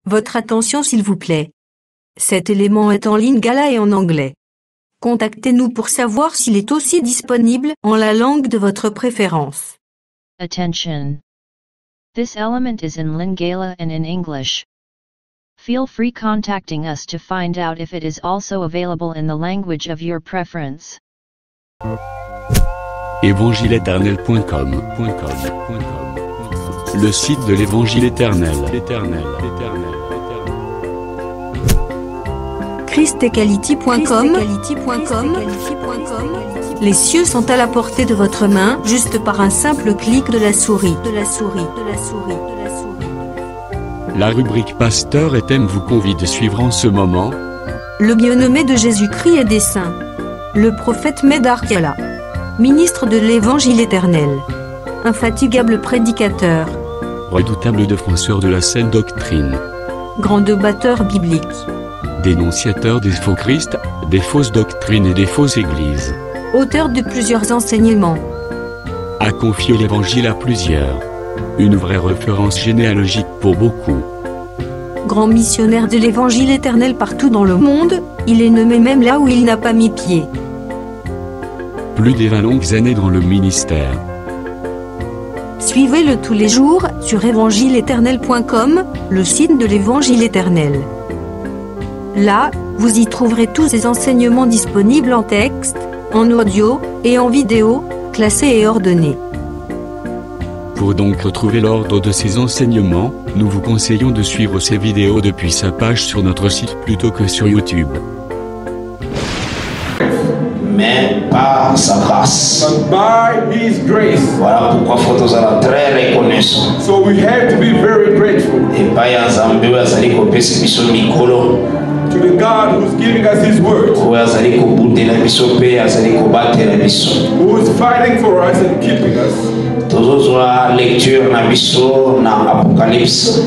Votre attention s'il vous plaît. Cet élément est en lingala et en anglais. Contactez-nous pour savoir s'il est aussi disponible en la langue de votre préférence. Attention. This element is in Lingala and in English. Feel free contacting us to find out if it is also available in the language of your preference. Évangileéternel.com Le site de l'Évangile éternel. christequality.com Les cieux sont à la portée de votre main, juste par un simple clic de la souris. La rubrique Pasteur et thème vous convie de suivre en ce moment Le bien-aimé de Jésus-Christ et des saints. Le prophète Médard Kala. Ministre de l'Évangile éternel. Infatigable prédicateur. Redoutable défenseur de la saine doctrine. Grand débatteur biblique. Dénonciateur des faux Christ, des fausses doctrines et des fausses églises. Auteur de plusieurs enseignements. A confié l'Évangile à plusieurs. Une vraie référence généalogique pour beaucoup. Grand missionnaire de l'Évangile éternel partout dans le monde, il est nommé même là où il n'a pas mis pied. Plus de 20 longues années dans le ministère. Suivez-le tous les jours sur évangileéternel.com, le site de l'Évangile éternel. Là, vous y trouverez tous ces enseignements disponibles en texte, en audio et en vidéo, classés et ordonnés. Pour donc retrouver l'ordre de ces enseignements, nous vous conseillons de suivre ces vidéos depuis sa page sur notre site plutôt que sur YouTube. Mais par sa grâce. But by His grace. Voilà pourquoi faut être très reconnaissant. So we have to be very grateful Et pas Nzambe azali kopesa biso mikolo. to the God who's giving us His word, Oyo azali kobundela biso pe azali kobatela biso. who is fighting for us and keeping us. Tozozwa lecture na biso na Apocalypse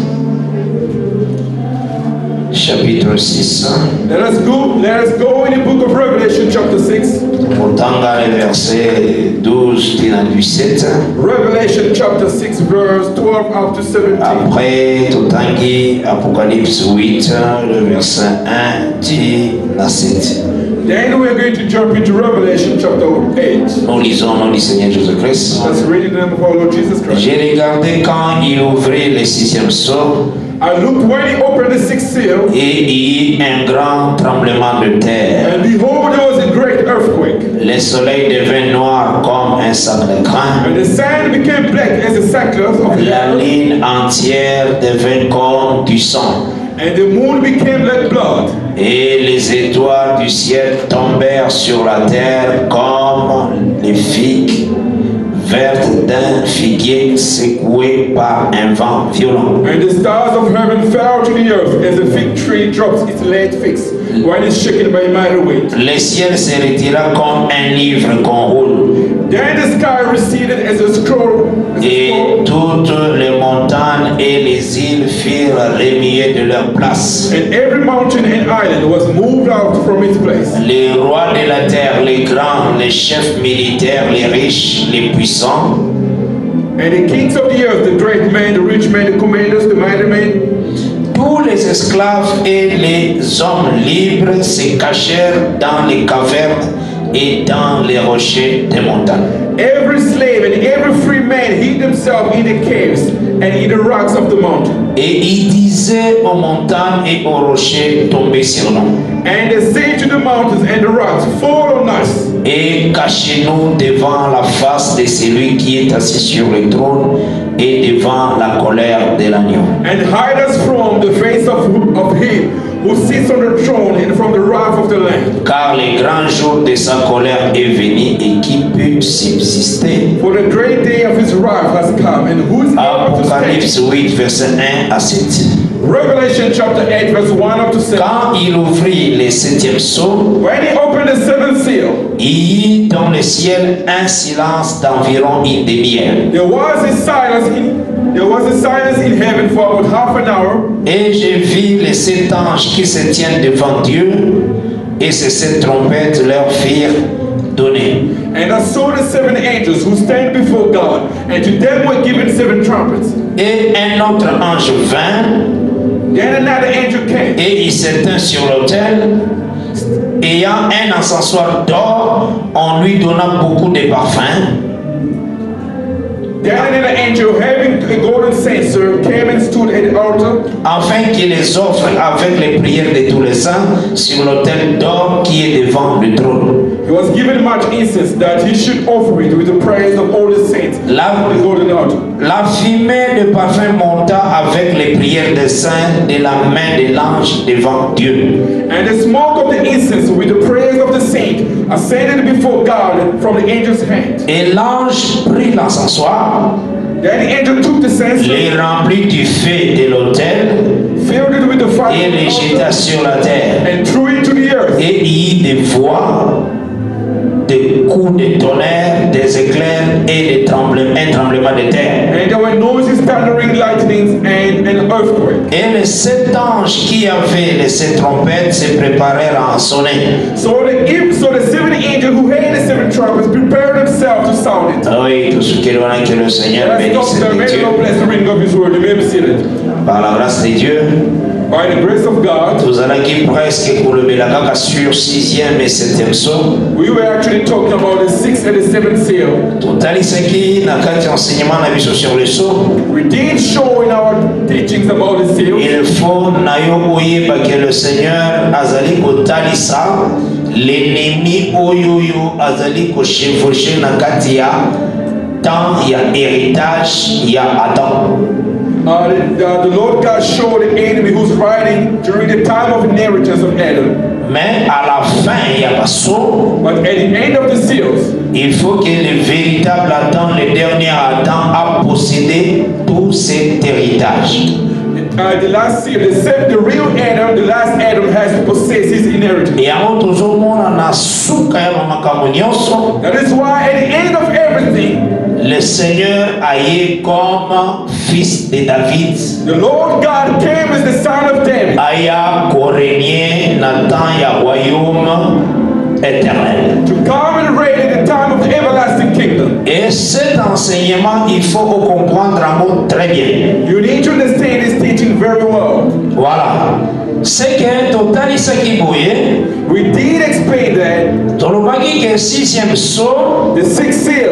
chapitre 6. Let us go in the book of Revelation chapter 6. Kotanga le verset 12 tina 17. Revelation chapter 6 verse 12 up to 17. Après totangi Apocalypse 8 le verset 1 tina 7. Then we are going to jump into Revelation chapter 8. Nous lisons au nom du Seigneur Jésus-Christ. Let's read in the name of our Lord Jesus Christ. J'ai regardé quand il ouvrit le sixième sceau I looked when He opened the sixth seal, et il y eut un grand tremblement de terre. and behold, there was a great earthquake, Le soleil devint noir comme un sac de grain. and the sun became black as the sackcloth of La Lebanon, ligne entière devint comme du sang. and the moon became like blood, Et les étoiles du ciel tombèrent sur la terre comme les figues vertes d'un figuier secoué par un vent violent. and the stars of heaven fell to the earth as a fig tree drops its late figs when it's shaken by a mighty wind. Le ciel se retira comme un livre qu'on roule. Then the sky receded as a scroll, Et toutes les montagnes et les îles furent remuées de leur place. and every mountain and island was moved out from its place. Les rois de la terre, les grands, les chefs militaires, les riches, les puissants, And the kings of the earth, the great men, the rich men, the commanders, the mighty men, tous les esclaves et les hommes libres se cachèrent dans les cavernes et dans les rochers des montagnes. every slave and every free man hid themselves in the caves and in the rocks of the mountain. Et ils disaient aux montagnes et aux rochers, tombez sur nous. And they say to the mountains and the rocks, fall on us, Et cachez-nous devant la face de celui qui est assis sur le trône et devant la colère de l'agneau. and hide us from the face of him who sits on the throne and from the wrath of the Lamb. Car le grand jour de sa colère est venu et qui peut subsister. For the great day of his wrath has come, and who is able to stand? Apocalypse 8, verset 1 à 7. Revelation chapter 8, verse 1 up to 7. Quand il ouvrit le septième sceau, When he opened the seventh seal, il y eut dans le ciel un silence d'environ une demi-heure. there was a silence in heaven for about half an hour. Et j'ai vu les sept anges qui se tiennent devant Dieu, et ces sept trompettes leur firent donner. And I saw the seven angels who stand before God, and to them were given seven trumpets. Et un autre ange vint Then another angel came. Et il s'éteint sur l'autel, ayant un encensoir d'or, en lui donnant beaucoup de parfums. Then another angel, having a golden censer, came and stood at the altar, afin qu'il les offre avec les prières de tous les saints sur l'autel d'or qui est devant le trône. He was given much incense that he should offer it with the praise of all the saints on the golden altar. La fumée de parfum monta avec les prières des saints de la main de l'ange devant Dieu. And the smoke of the incense with the praise of the saint ascended before God from the angel's hand. Et l'ange prit l'encensoir, Then the angel took the censer, les remplit du feu de l'autel filled it with the fire et les jeta sur la terre. and threw it to the earth. Et il y eut des voix, des coups de tonnerre, des éclairs et un tremblement de terre. And there were noises, thundering, lightnings, and an earthquake. Et les 7 anges qui avaient les 7 trompettes se préparèrent à en sonner. So the 7 angels who had the 7 trumpets prepared themselves to sound it. Ah oui, tous ceux qui doivent que le Seigneur Let's bénisse stop there. May Dieu. the Lord bless the reading of His word. You may be seated. Par la grâce de Dieu, By the grace of God, nous allons qui presque pour le Belakaka sur 6e et 7e saut. we were actually talking about the 6th and the 7th seal. Totalisaki na kati ya enseignement na biso sur le saut. We did show in our teachings about the seal. Il faut na yo oyeba que le Seigneur azali kotalisa l'ennemi oyoyo azali ko chevaucher na kati ya temps ya héritage ya Adam. The Lord God showed the enemy who's riding during the time of inheritance of Adam. Mais à la fin, il y a pas saut. But at the end of the seals, Il faut que le véritable Adam, le dernier Adam, a possédé tout cet héritage. the last seal, the real Adam, the last Adam has to possess his inheritance. Et avant tozomona na suka ya makambo nyonso, That is why at the end of everything, le Seigneur a eu comme fils de David. the Lord God came as the son of David. Aya korenie na temps ya royaume éternel. To come and reign in the time of the everlasting kingdom. Et cet enseignement, il faut comprendre un mot très bien. You need to understand this teaching very well. Voilà. C'est que totalisaki boye, We did explain that tolobaki que 6e saut the 6th seal,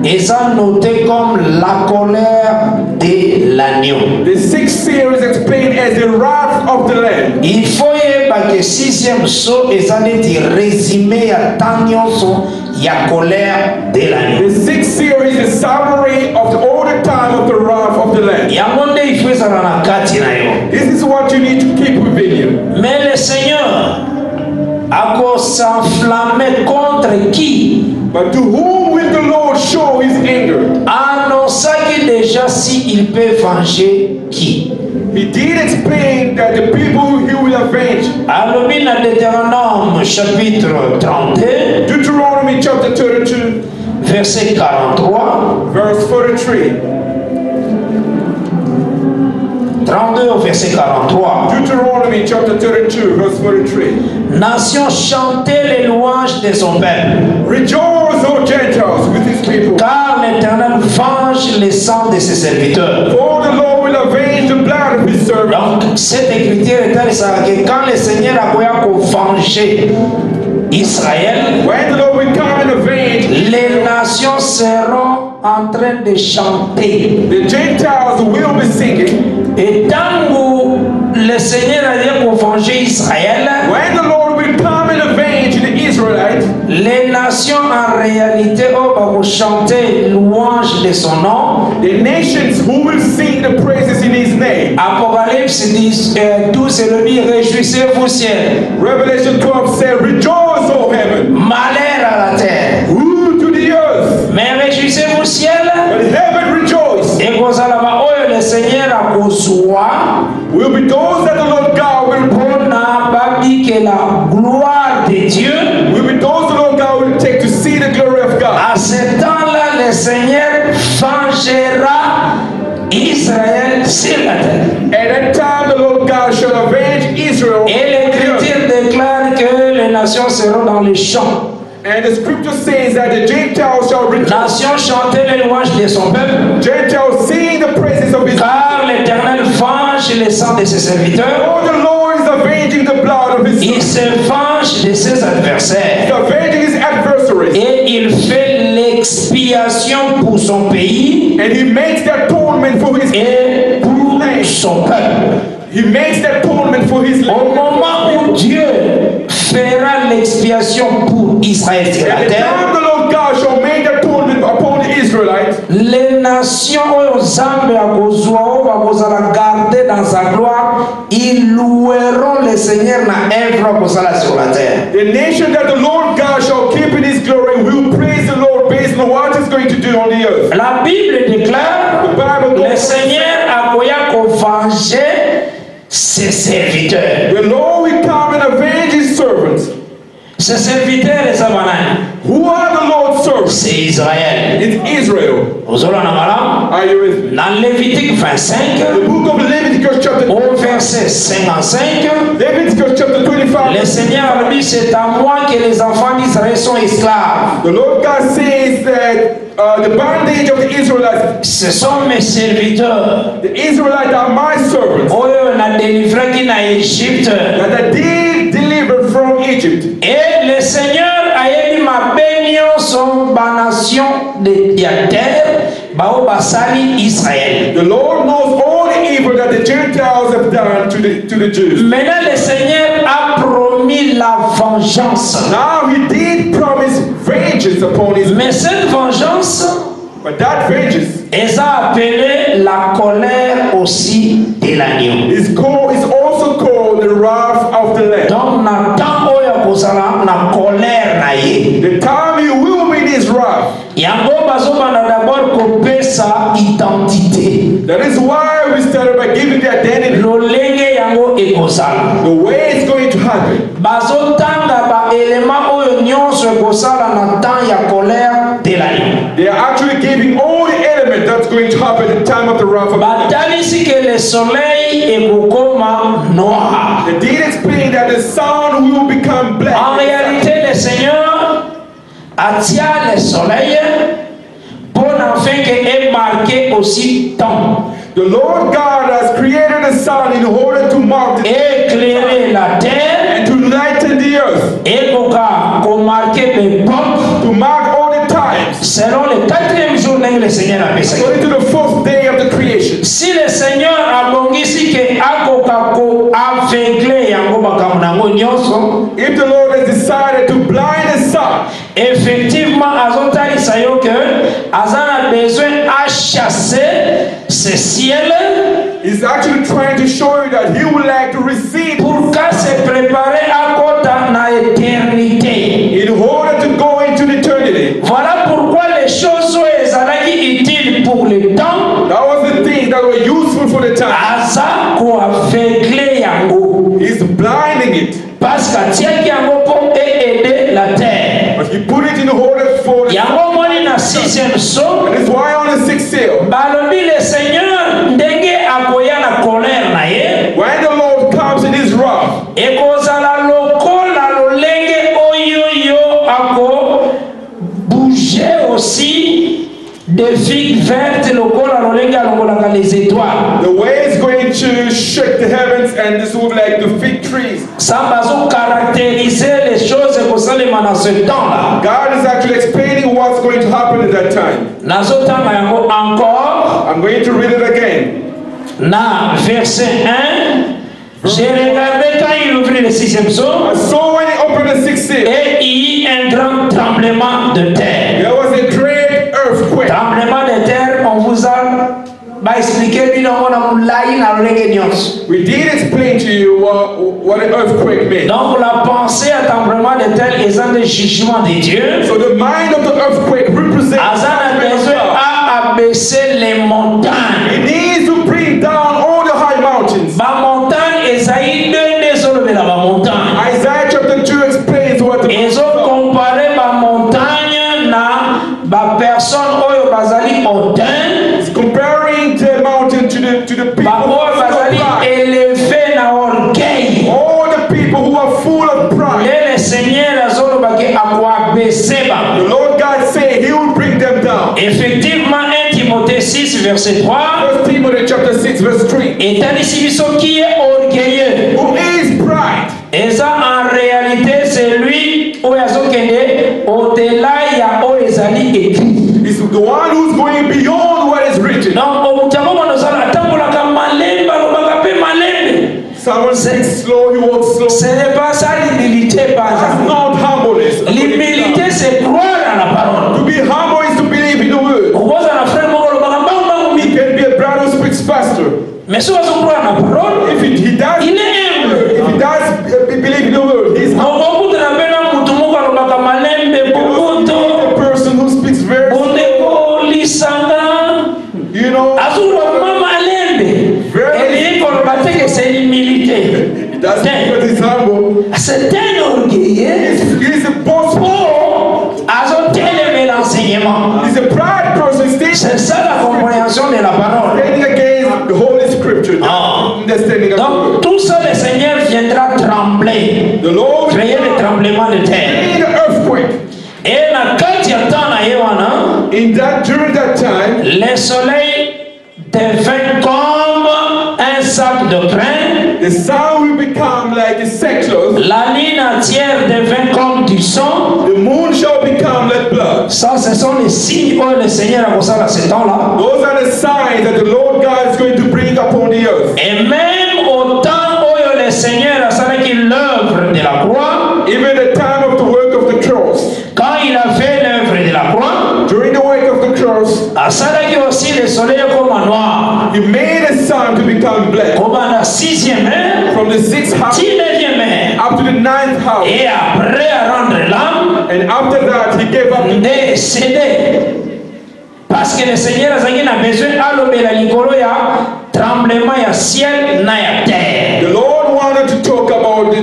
est noté comme la colère de l'agneau. the 6th seal is explained as the wrath of the Lamb. Il faut yeba que 6e saut est neti résumé à temps nyonso ya colère de l'agneau. The 6th seal is the summary of the older time of the wrath of the Lamb. Yango nde il faut ezala na kati na yo. This is what you need to keep within you. Mais le Seigneur a s'enflammer contre qui? But to whom will the Lord show his anger? Annonçaki déjà si il peut venger qui? He did explain that the people he will avenge. Alobi na Deutéronome chapitre 32, Deuteronomy chapter 32, verset 43. verse 43. 32 au verset 43. Deuteronomy chapter 32, verse 43. Nation, chantez les louanges de son peuple, Rejoice, O Gentiles, with his people. car l'Éternel venge les sangs de ses serviteurs. For the Lord will avenge the blood of his servants. Donc, cette écriture est telle que quand le Seigneur a voulu venger Israël, When the Lord will come and avenge, les nations seront en train de chanter. the Gentiles will be singing. Et tant que le Seigneur a dit pour venger Israël, When the Lord will come and avenge the Israelites, les nations en réalité vont chanter louange de son nom. the nations who will sing the praises in his name. Apocalypse 12 et le dit, réjouissez-vous ciel, Revelation 12 says, Rejoice, O heaven. malheur à la terre. Woe to the earth. Mais réjouissez-vous ciel, But heaven rejoice. et kozalaba oyo le Seigneur a kozwa Will be those that the Lord God will pour na babi que la gloire de Dieu. will be those the Lord God will take to see the glory of God. À ce temps-là, le Seigneur vengera Israël sur la terre. At that time, the Lord God shall avenge Israel. Et l'Écriture déclare que les nations seront dans les champs. And the scripture says that the Gentiles shall rejoice. Nations chanter les louanges de son peuple, Gentiles sing the praises of his car l'Éternel venge le sang de ses serviteurs. Oh, the Lord is avenging the blood of his Il servants. se venge de ses adversaires. He's avenging his adversaries. Et il fait l'expiation pour son pays And he makes the atonement for his et pour land. son peuple. He makes the atonement for his Au land. moment où Dieu fera l'expiation pour Israël sur la At the terre, time the Lord God shall make the atonement upon the Israelites, les nations oyo Nzambe akozwa oyo bakozala garder dans sa gloire, ils loueront le Seigneur na œuvre akozala sur la terre. the nation that the Lord God shall keep in his glory will praise the Lord based on what he's going to do on the earth. La Bible déclare, The Bible le goes, Seigneur akoya venger ses serviteurs. the Lord will come and avenge his servants. Ses serviteurs les abanani, Who are the Lord's servants? c'est Israël. It's Israel. Ozolana malamu, Are you with me? dans Lévitique 25, The book of Leviticus chapter au verset 55, Leviticus chapter 25. le Seigneur a dit, c'est à moi que les enfants d'Israël sont esclaves. The Lord God says that the bondage of the Israelites, Ce sont mes serviteurs. the Israelites are my servants Oyo na délivré qui na Égypte. that I did deliver from Egypt. Et le Seigneur a élu ma bénion son banation de la terre, bao basali Israël. The Lord knows all the evil that the Gentiles have done to the Jews. Maintenant le Seigneur a promis la vengeance. Now he did promise vengeance upon his, Mais cette vengeance but that vengeance est appelée la colère aussi de l'agneau. is also called the wrath of the Lamb. Donc na temps oyo kozala na colère na ye. The time he will be this wrath. Yango bazobanda d'abord kopesa identité. That is why we started by giving the identity, Lolenge yango ekozala. the way it's going to happen. Bazotanga ba élément oyo nyonso ekosala na temps ya colère de l'agneau. They are actually giving all the elements that's going to happen at the time of the wrath of the Lamb. Batalisi que le soleil ekokoma noir. They did explain that the sun will become black. En réalité, le Seigneur attire le soleil pour enfin qu'il marqué aussi temps. The Lord God has created the sun in order to mark the Éclairer la terre and to lighten the earth, et qu'on marque l'époque to mark all the times, selon le quatrième jour que le Seigneur a fait. according to the fourth day of the creation. Si le Seigneur a bongisi que akoka ko aveugle yango makambo nango nyonso, If the Lord has decided to blind the sun, effectivement azotalisa yo que azana besoin à chasser ce ciel He's actually trying to show you that He would like to receive pour qu'à se préparer à kota na éternité. in order to go into eternity. Voilà pourquoi les choses ezalaki utiles pour le temps That was the things that were useful for the time. aza ko aveugle yango He's blinding it, parce qu'atiaki yango pour aider la terre. but He put it in order for the Yango moni na sixième saut. That is why on the sixth seal, Balobi le Seigneur ndenge akoya na colère na ye when the Lord comes in His wrath, ekozala lokola lolenge oyo yo ako bouger aussi de figues vertes lokola lolenge alongolaka les étoiles. the way is going to shake the heavens, and this will be like the fig trees. Ça bazo caractériser les choses ekosalema na ce temps là. God is actually explaining what's going to happen at that time. Nazotanga yango encore I'm going to read it again. na verset 1. J'ai regardé quand il ouvrit le sixième saut. And so when He opened the sixth seal, Et il y eut un grand tremblement de terre. there was a great earthquake. Tremblement de terre, on vous a expliqué bilongo na mulai na lolenge nyonso. We did explain to you what an earthquake meant. Donc la pensée à tremblement de terre est un des jugements de Dieu. So the mind of the earthquake represents Azana besoin à abaisser les montagnes. It needs to bring down all the high mountains. Ba montagne Esaïe 2 solobé la ba montagne. Isaiah chapter 2 explains what the Ils ont comparé ba montagne na ba personne oyo bazali hautain. It's comparing the mountain to the people Ba who oyo are full of bazali pride. élevé na orgueil. All the people who are full of pride. Et le Seigneur azolobaki akoabaisser ba. The Lord God said He will bring them down. Effectivement, 1 Timothée 6, verset 3. 1 Timothy chapter 6 verse 3. Et ici qui est orgueilleux. Who is pride? Et ça en réalité c'est lui où au-delà il y a où ezali écrit. Is the one who's going beyond what is written. Donc Someone speaks slow, he walks slow. ce n'est pas ça l'humilité, That's not humbleness. l'humilité c'est croire à la parole. To be humble is to believe in the word. He can be a brother who speaks faster. Mais si on croit à la parole, If he does, il est humble. if he does believe in the word, he's humble. The person who speaks very slow, you know, he does because he's humble. C'est un orgueilleux. He's a boastful. He's a pride person. C'est ça la compréhension de la parole. Standing against the Holy Scripture. Understanding of the Donc word. tout ça le Seigneur viendra trembler, The Lord créer le tremblement de terre. made an earthquake. Et na kati ya temps na ye wana, During that time, le soleil devint comme un sac de grain, the sun will become like a sackcloth. la lune entière devint comme du sang. The moon shall become like blood. Ça, ce sont les signes que le Seigneur a posé à ce temps-là. Those are the signs that the Lord God is going to bring upon the earth. Et même au temps où le Seigneur a fait l'œuvre de la croix, Even the time of the work of the cross. quand il a fait l'œuvre de la croix, During the work of the cross, a salaki aussi le soleil comme noir, He made the sun to become black. comme à la 6e heure, From the 6th hour 19e heure, up to the 9th hour. et après à rendre l'âme, And after that, He gave up the décédé. Parce que le Seigneur a besoin de la likolo ya tremblement ya ciel na ya terre. The Lord wanted to talk about the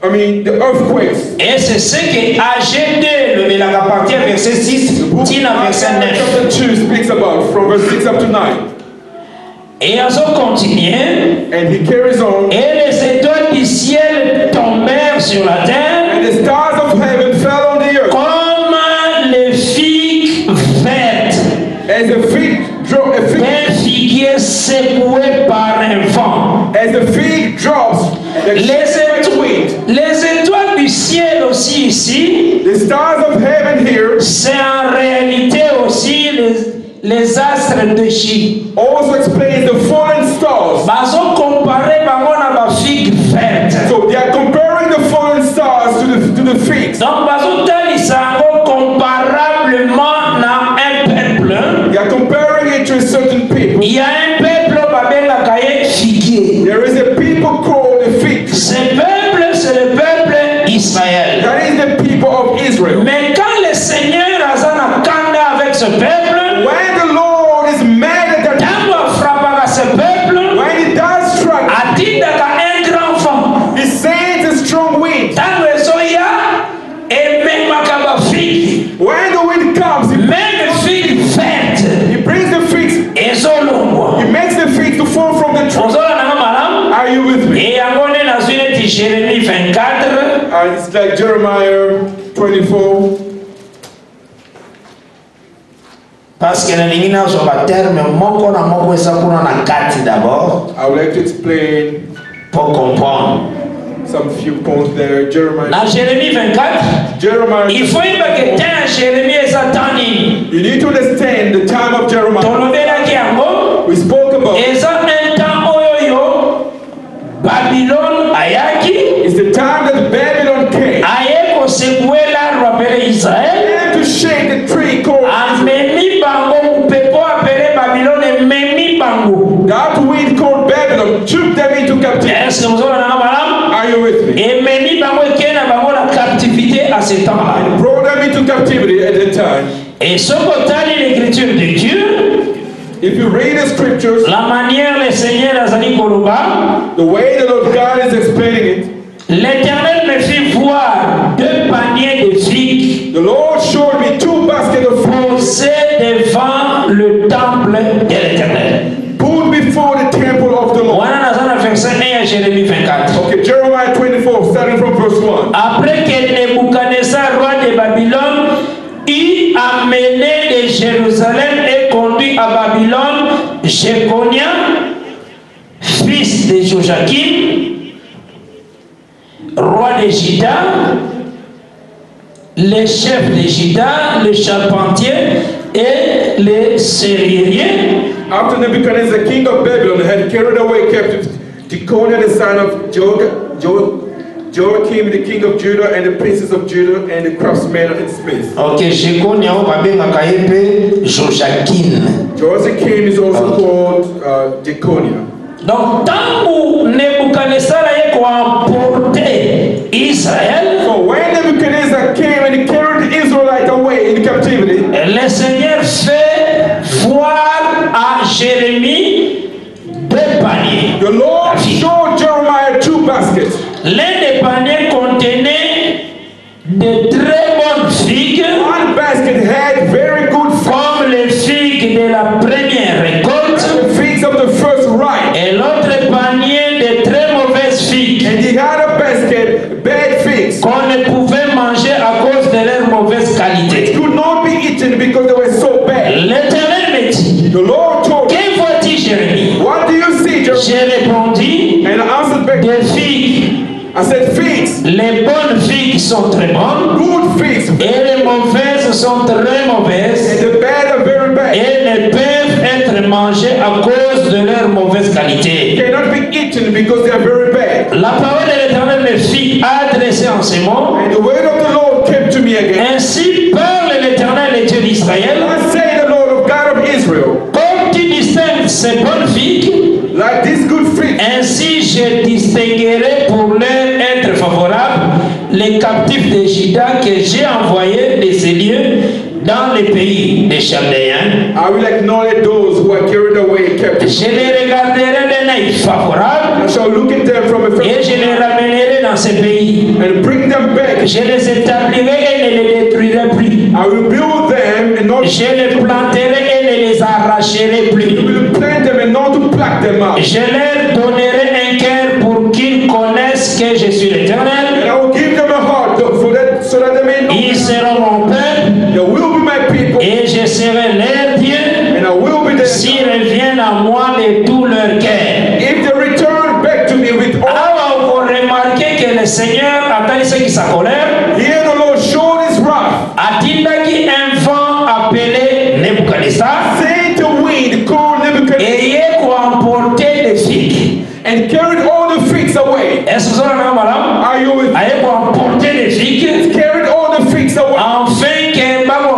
earthquakes. Et c'est ce que AG2, le la partie verset 6, tina verset 9. Chapter 2 speaks about from verse 6 up to 9. Et ils ont continué. And he carries on. Et les étoiles du ciel tombèrent sur la terre. And the stars of heaven fell on the earth. Comme les figues vertes As a fig d'un figuier secoué par un vent. as the fig drops, Les étoiles du ciel aussi ici, the stars of heaven here c'est en réalité aussi les astres de Chi. also explains the fallen stars. Bazo comparé bango na ba figue verte. So they are comparing the fallen stars to the figs. Donc bazo talisa ngo comparablement na un peuple. They are comparing it to a certain people. Il y a un peuple babenga kaye figuier. There is a people called the figs. Ce peuple c'est le peuple Israël. That is the people of Israel. Mais quand le Seigneur azana kanda avec ce peuple, When the Lord is mad at that, tango frappaka ce peuple, when He does strike, atindaka un grand vent. He sends a strong wind. Tango ezoya ememaka ba figue. When the wind comes, Même figue verte He brings the figs. ezolongwa. He makes the figs to fall from the tree. Ozola nanga malamu. Are you with me? Et yango nde nazwi neti Jérémie 24. It's like Jeremiah 24. Parce que nalingi nazwa baterme moko na moko eza kuna na kati d'abord I would like to explain pour comprendre. some few points there. Jeremiah. Na Jérémie 24, Jeremiah. il faut yeba que temps Jérémie eza temps nini. You need to understand the time of Jeremiah. Tolobelaki yango We spoke about eza un temps oyo Babylone ayaki it's the time that Babylon came aye kosekue l'arbre apele Israël. and to shake the tree called Amemi bango mupepo apele Babylone ememi bango. that wind called Babylon took them into captivity. Est-ce que vous avez un malamu? Are you with me? Ememi bango ekena bango na captivité à ce temps-là. Brought them into captivity at that time. Et ce qu'otali l'écriture de Dieu, If you read the scriptures, la manière le Seigneur azali koloba, the way the Lord God is explaining it, l'Éternel me fit voir 2 paniers de figues the Lord showed me 2 baskets of fruit posés devant le temple de l'Éternel. put before the temple of the Lord. Wana nazana verset 1 à Jérémie 24. Okay, Jeremiah 24, starting from verse 1. Après que Nebuchadnezzar, roi de Babylone, eut amené des Jérusalem est conduit à Babylone Jéconia, fils de Joachim, roi de Juda, les chefs de Juda, le charpentier et les serruriers. After Nebuchadnezzar, the king of Babylon, had carried away captive Jeconiah, the son of Joachim, the king of Judah, and the princes of Judah, and the craftsmen and smiths. Ok, Jéconia, on va bien Joachim. Joachim is also called Jeconiah. Donc, tant que Nebuchadnezzar a emporté Israël, so when Nebuchadnezzar came and he carried the Israelites away in captivity, le Seigneur fait voir à Jérémie deux paniers. The Lord showed Jeremiah two baskets. L'un des paniers contenait de très bonnes figues. One basket had very good comme les figues de la première récolte. The figs of the first ripe. Et l'autre panier de très mauvaises figues. And he had a basket bad figs. Qu'on ne pouvait manger à cause de leur mauvaise qualité. It could not be eaten because they were so bad. L'Éternel me dit. The Lord told me. Que vois-tu, Jérémie? What do you see, Jeremiah? J'ai répondu. And I answered back. Des figues. I said figs. Les bonnes figues sont très bonnes. Good figs. Et les mauvaises sont très mauvaises. And the bad are very bad. Et ne peuvent être mangées à cause de leur mauvaise qualité. Cannot be eaten because they are very bad. La parole de l'Éternel me fit adresser en ces mots. And the word of the Lord came to me again. Ainsi parle l'Éternel, le Dieu d'Israël. I say the Lord of God of Israel. Comme tu distingues ces bonnes figues, like this good figs, ainsi je distinguerai pour leur être favorable les captifs de Juda que j'ai envoyés de ces lieux dans les pays des Chaldéens. I will acknowledge those who are carried away captive. Je les regarderai d'un œil favorable. I shall look at them from a et je les ramènerai dans ces pays. And bring them back. Je les établirai et ne les détruirai plus. I will build them and not. Je les planterai et ne les arracherai plus. You will plant them and not to pluck them out. Je leur donnerai un cœur pour qu'ils connaissent que je suis l'Éternel. And I will give them a heart so that they may know. Ils seront mon peuple. They will be my people. Et je serai leur Dieu. And I will be their. S'ils reviennent à moi de tout leur cœur. If they return back to me with all. Alors vous remarquez que le Seigneur a dit sa colère. Here the Lord showed his wrath. A-t-il un vent appelé Nebuchadnezzar? Sent a wind called Nebuchadnezzar. Ayez emporté les figues. And carried all the figs away. Est-ce que vous avez un madame? Are you with? Ayez emporté les figues. Carried all the figs away. Afin que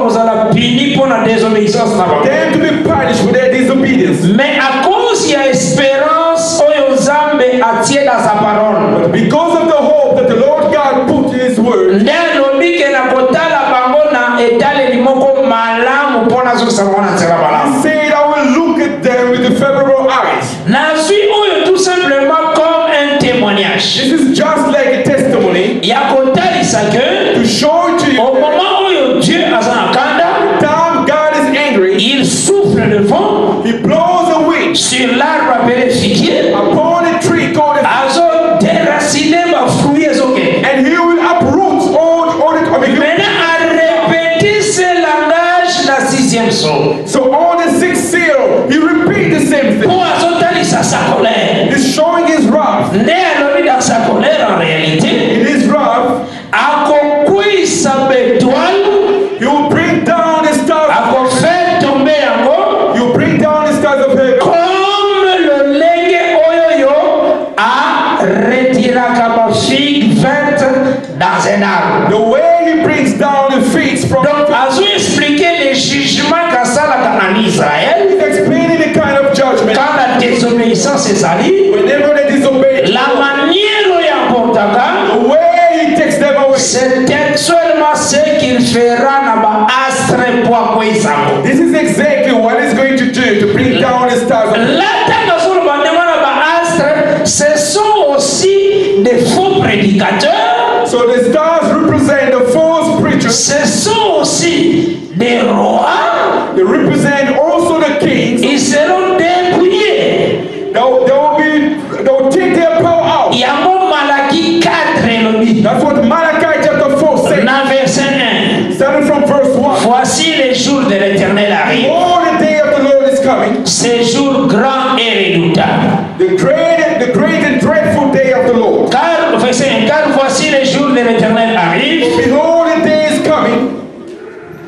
vous allez punir pour la désobéissance. Them to be punished for their disobedience. Mais à cause il y a espérance aux hommes attirer dans sa parole. But because of the hope that the Lord God put in His word. Ndalobi ke na kotala bango na etale limoko malamu pona zo sabona tsela bala. He said, I will look at them with the favorable eyes. Na suis oyo tout simplement comme un témoignage. This is just like a testimony. Ya kotalisa que to show it to you. Au moment où Dieu a son kanda, time God is angry, il souffle le vent. He blows a wind sur l'arbre appelé figuier. Upon a tree called a azo déraciner ma fruit ezoke. And He will uproot all the. Maintenant à répéter ce langage la sixième saut. So on the sixth seal, He repeat the same thing. Pour azotalisa sa colère. He's showing His wrath. Né alors dans sa colère en réalité. In His wrath, akokui sa bétoile. He will bring down the stars. Akofer tomber en haut. He will bring down the stars of heaven. Comme le legue oyoyo a retiraka ma figue verte dans un arbre. The way He brings down the figs from. Donc, as we expliqué les jugements qu'Assala en Israël. He's explaining the kind of judgment. Quand la désobéissance est salie. Whenever they disobey. La manière dont il apportera. The way He takes them away. C'est seulement ce qu'il fera dans astre pour quoi. This is exactly what He's going to do to bring down the stars of heaven. Ce sont aussi des faux prédicateurs. So the stars represent the false preachers. Ce sont aussi des rois. They represent also the kings. Ils seront dépouillés. They'll take their power out. Il y a mon Malachie 4 et That's what Malachi chapter 4 says. Verset 1. Starting from verse 1. Voici les jours de l'Éternel coming. Ce jour grand et redoutable. The great and dreadful day of the Lord. Car voici le jour de l'Éternel arrive, Behold, the day is coming,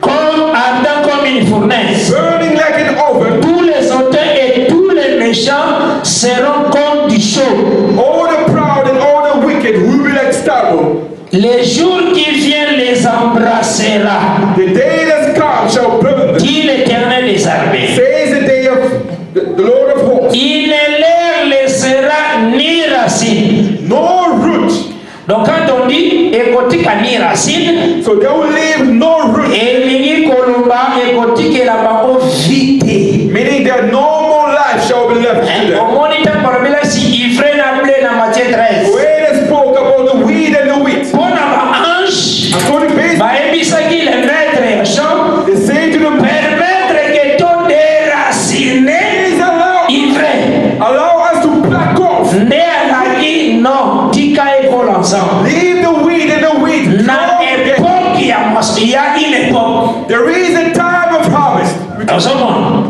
comme ardent comme une fournaise. burning like an oven. Tous les auteurs et tous les méchants seront comme du chaud. All the proud and all the wicked will be like stubble. Le jour qui vient les embrassera, The day that's come shall burn them, dit l'Éternel des armées. says the day of the Lord of hosts. Il ne leur laissera ni racine. No root. Donc quand on dit écotique à ni racine, So they will leave no root, elingi kolomba écotique la bango vite. meaning that no more life shall be left to them. Omoni ta parabela si ivre na blé na Matthieu 13. When they spoke about the weed and the wheat, Pona ba ange, and so the base, ba ebisaki le maître champ, they say to the permettre que ton déraciner please allow us to pluck off. nde alaki non tika ekola ensemble. Leave the weed and the wheat. Na époque il y a une époque. There is a time of harvest. Ozomona.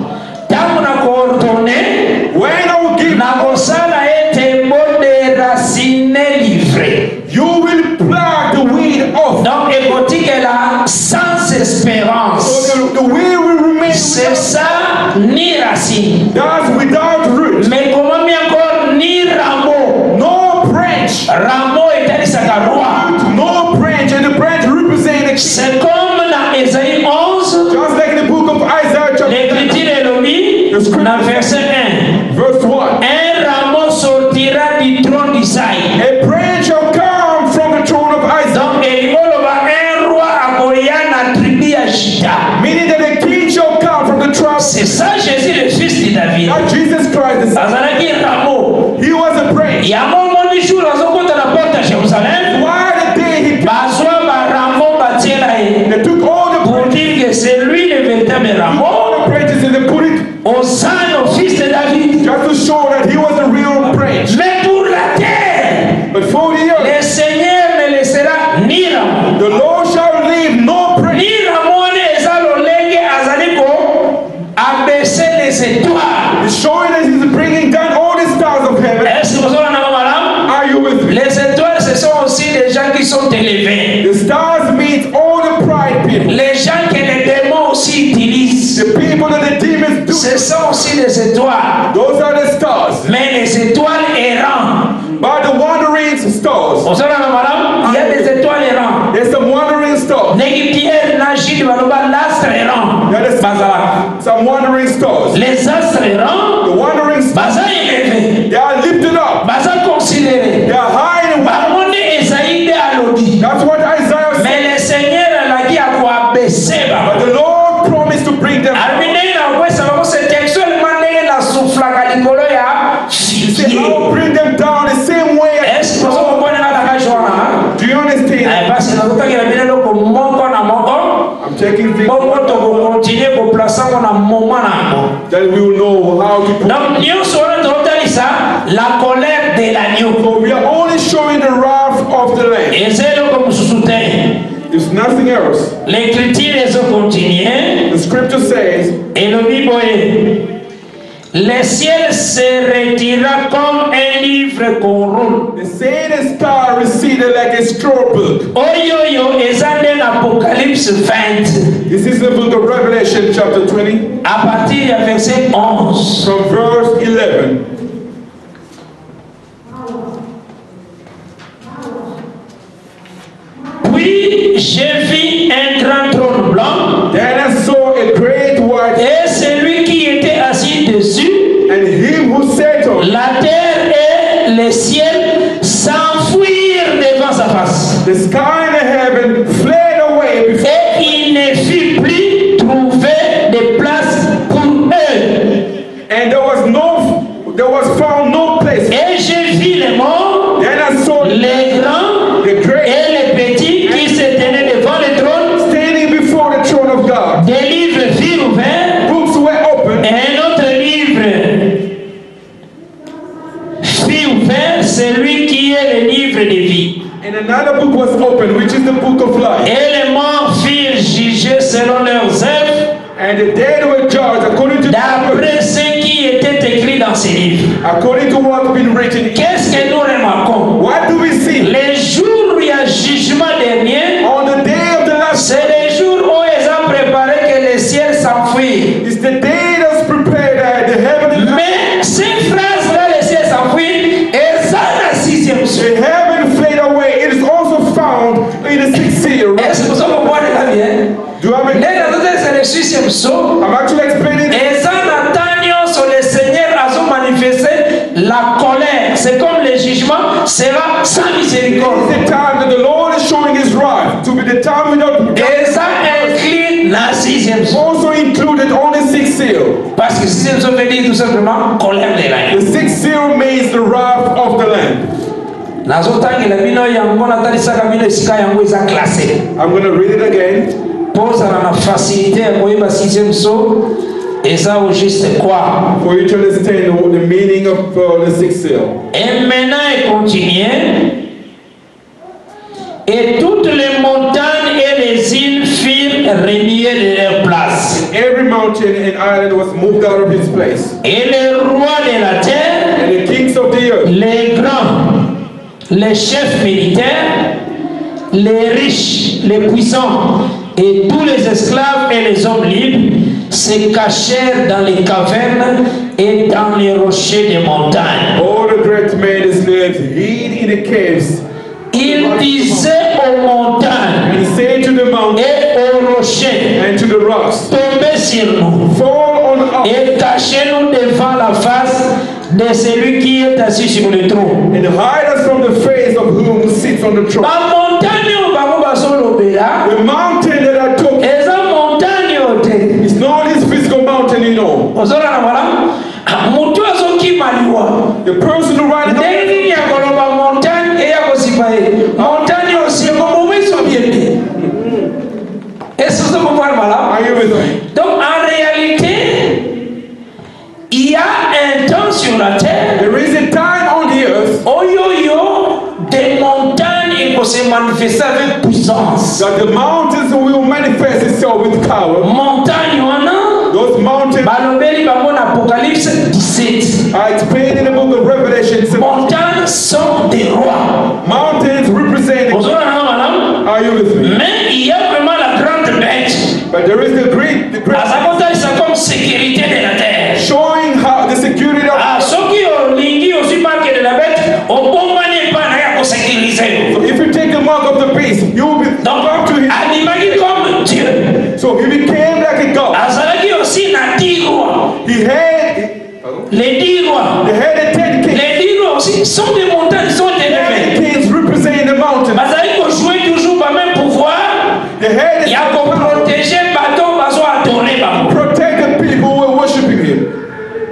Tangu na coordonner When I will give, na kosala ete mo déraciner livré. you will pluck the weed off. Donc écotique là sans espérance. So the weed will remain C'est ça ni racine. that's without root. Mais comment bien encore ni rameau. No branch. Rameau est un sagaroi. No branch. And the branch represents the king. C'est comme dans Ésaïe 11, Just like the book of Isaiah chapter l'Écriture est lobby, dans verset 1. verse 1. Un rameau sortira du trône d'Isaïe. A branch shall come from the throne of Isaac. Donc, un roi akoya na tribu ya Juda. Meaning that a king shall come from the tribe. C'est ça Jésus le fils de David. Not Jesus Christ. The Son. Azalaki rameau. He was a branch. Yango moni jour azokota na porte ya Jérusalem. Why the day he Bazwa ba rameau batiela ye. they took all the Pour branches, dire que c'est lui le véritable rameau. all the branches and they put it Au sein au fils de David. just to show that he was a real branch. Mais pour la terre, But for the earth, le Seigneur ne laissera ni rameau. the Lord shall leave no branch. Ni rameau ne eza lolenge azali ko abaisser les étoiles. It's showing that he's bringing down all the stars of heaven. Est-ce que vous avez un madame? Are you with me? Les étoiles, ce sont aussi des gens qui sont élevés. The stars meet all the pride people. Les gens que les démons aussi utilisent. The people that the demons do. Ce sont aussi des étoiles. Those are the stars. Mais les étoiles errantes. By the wandering stars. Vous savez, madame, il y a des étoiles errantes. There's some wandering stars. Negi Pierre, Nagid, Baloba, l'astre errant. There is Bazala. some wandering stars. Les astres errants, The wandering stars, Baza élevé. they are lifted up. Baza considéré. They are high and wide. Bamonde Esaïe de Alodi. That's what Isaiah said. Mais le Seigneur l'a dit à quoi baisser. But the Lord promised to bring them up. Armine na wesa bako se textuellement ndenge na souffla likolo ya He said, I will bring them down the same way. est-ce que vous comprenez la kajwana? Do you understand? Parce que nous avons bien le moko na moko. I'm taking things Bongo to continuer ko placer na moment na. that we will know how to put. Donc Dieu sera total ça la colère de l'agneau. So we are only showing the wrath of the Lamb. Et c'est là comme soutien. It's nothing else. L'écriture est continue The scripture says, et le Bible est le ciel se retira comme un livre qu'on roule. the same star receded like a straw book. Oyoyo ezande l'Apocalypse 20 This is the book of Revelation chapter 20 à partir du verset 11. from verse 11. Puis j'ai vu un grand trône blanc Then I saw a great white et celui qui était assis dessus, and him who sat on. la terre et le ciel s'enfuirent devant sa face. The sky and the heaven fled away before, Et il ne fut plus trouvé de place pour eux. and there was found no place. Et j'ai vu les morts, Then I saw les grands the great et les petits qui se tenaient devant le trône. standing before the throne of God. Des livres furent ouverts Books were opened, et un autre livre fut ouvert, celui qui est le livre de vie. and another book was opened, which is the book of life. Et les morts furent jugés selon leurs œuvres And the dead were judged according to d'après ce qui était écrit dans ces livres. according to what's been written. Qu'est-ce que nous remarquons? What do we see? Les jours où il y a jugement dernier, On the day of the last, c'est les jours où ils ont préparé que le ciel s'enfuit. it's the day that's prepared that the heaven, Mais ces phrases-là, le ciel s'enfuit, elles sont la sixième the jour. heaven fade away. It is also found in the sixth seal. Est-ce que vous comprenez là bien? Do I make? Les autres, c'est le sixième jour. I'm actually explaining. Et ça n'attend sur le Seigneur à se manifester la colère. C'est comme le jugement sera sans miséricorde. It's the time that the Lord is showing His wrath to be the time without. Et ça inclut la sixième jour. Also included on the sixth seal. Parce que sixième jour veut dire tout simplement colère de l'âme. The sixth seal means the wrath of the Lamb. nazotangela bino yango natalisaka bino esika yango eza classé. I'm going to read it again. Pozala na facilité ya koyeba sixième saut eza au juste quoi. For you to understand the meaning of the sixth seal. Et maintenant il continue. Et toutes les montagnes et les îles furent reniées de leur place. Every mountain and island was moved out of its place. Et les rois de la terre, And the kings of the earth, les grands, les chefs militaires, les riches, les puissants, et tous les esclaves et les hommes libres se cachèrent dans les cavernes et dans les rochers des montagnes. all the great men and slaves hid in the caves. Il disait aux montagnes And say to the mountain et aux rochers, and to the rocks, tombez sur nous fall on us et cachez-nous devant la face de celui qui est assis sur le trône. and hide us from the face of whom sits on the throne. Ba montagne oyo bango bazolobela The mountain that I took eza montagne oyo te. is not this physical mountain, you know. Ozolana wala mutu azokima liwa The person who rides ndenge on nini ya koloba montagne eya kosipa ye montagne osingo momiso biete esoso komwana malamu. Are you with me? Donc en réalité il y a un temps sur la terre There is a time on the earth oyoyo des montagnes et qu'on se manifester avec puissance. that the mountains will manifest itself with power. Montagne wana Those mountains balobeli bango na Apocalypse 17. are explained in the book of Revelation. Montagnes sont des rois. Mountains represent. Ozolana malamu. Are you with me? Mais il y a vraiment la grande bête. But there is the great Azakotalisa comme sécurité de la terre. showing how the security of Ah, soki olingi aussi marque de la bête, obombani pa na ya ko sécuriser. So if you take the mark of the beast, you will be Donc, up to him. animagi comme Dieu. So he became like a god. Azalaki aussi na 10 rois. He had Les 10 rois. the 10 kings. Les 10 rois aussi sont des montagnes, sont des The rebelles. kings represent the mountain. Bazali ko jouer toujours ba même pouvoir. The head Ya ko protéger bateau bazo adorer bango. protect the people who are worshiping him.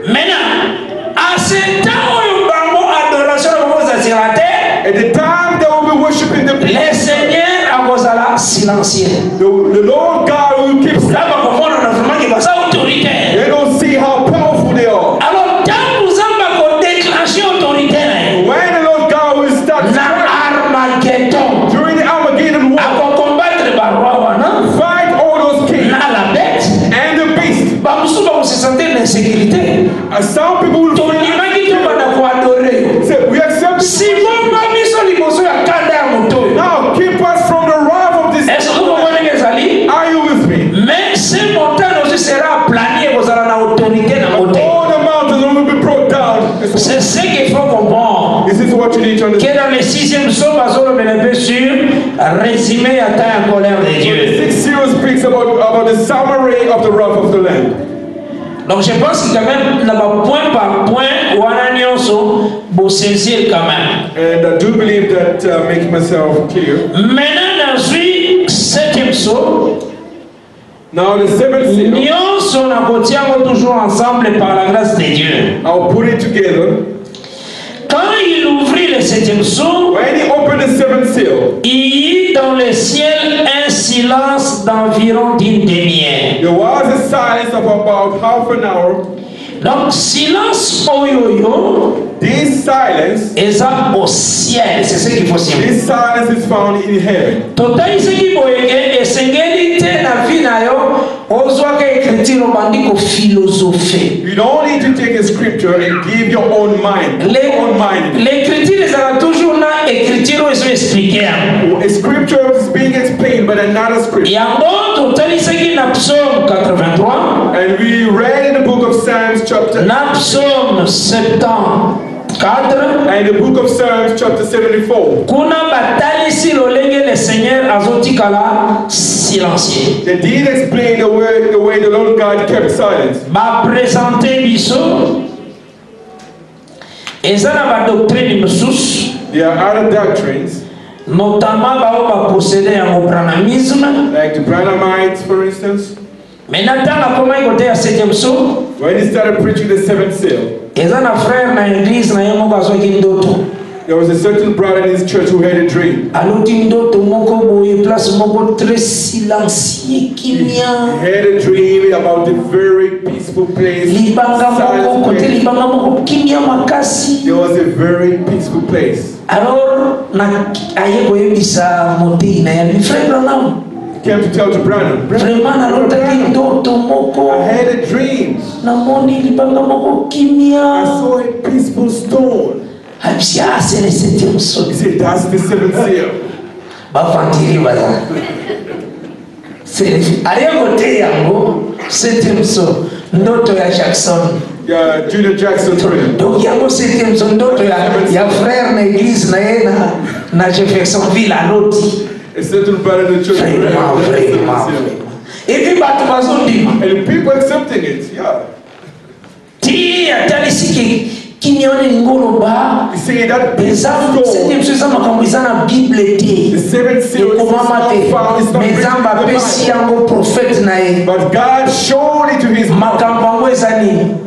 Maintenant, à ce temps où bango adoration bango sur la terre, At the time they will be worshiping the le Seigneur a kozala silencieux. the Lord God will keep silent. Là ba komona na vraiment que basa autoritaire. They don't see how powerful they are. Alors tant nous avons ko déclencher autoritaire When the Lord God will start na Armageddon. during the Armageddon war, A combattre ba roi wana fight all those kings na la bête. and the beast. Ba musu ba se sentir l'insécurité. And some people will Tondimaki to bana ko adorer. say, we accept Simon ba biso liboso ya kanda ya moto. now, keep us from the wrath of this. Est-ce que vous comprenez que ça dit? Are you with me? Mais ces montagnes aussi sera aplanies et vous aurez la autorité dans le côté. All the mountains will be brought down. C'est ce qu'il faut comprendre. This is what you need to understand. Que dans le 6e psaume, on va un peu sur résumé à ta colère de The Dieu. sixth seal speaks about the summary of the wrath of the Lamb. Donc je pense que quand même, point par point, on a pour saisir quand même. And I do believe that making myself clear. Maintenant, dans le 7e psaume, Now the seventh seal, nous on toujours ensemble par la grâce de Dieu. I'll put it together. Quand il ouvrit le 7e psaume, When he opened the seventh seal, il y eut dans le ciel un silence d'environ d'une demi-heure. there was a silence of about half an hour. Donc, silence oyoyo This silence, est au ciel. C'est ce qu'il faut savoir. this silence is found in heaven. Total ce qui boyege esengeli te na vie na yo ozwa ke You don't need to take a scripture and give your own mind. L'écriture est toujours là, écriture est expliquée. A scripture is being explained by another scripture. And we read in the book of Psalms chapter Psaume 74 and the book of Psalms chapter 74. They did explain the way the Lord God kept silence. There are other doctrines, notamment like the Branhamites, for instance. When he started preaching the seventh seal, there was a certain brother in his church who had a dream. He had a dream about a very peaceful place. There was a very peaceful place. Came to tell to Branham, I had a dream. I saw a peaceful stone. He said, that's the seventh seal. Yeah, Junior Jackson dream. A certain brother in the church. And the people accepting it, yeah. You see that the seventh seal is not found, it's not written in the Bible. But God showed it to his mouth.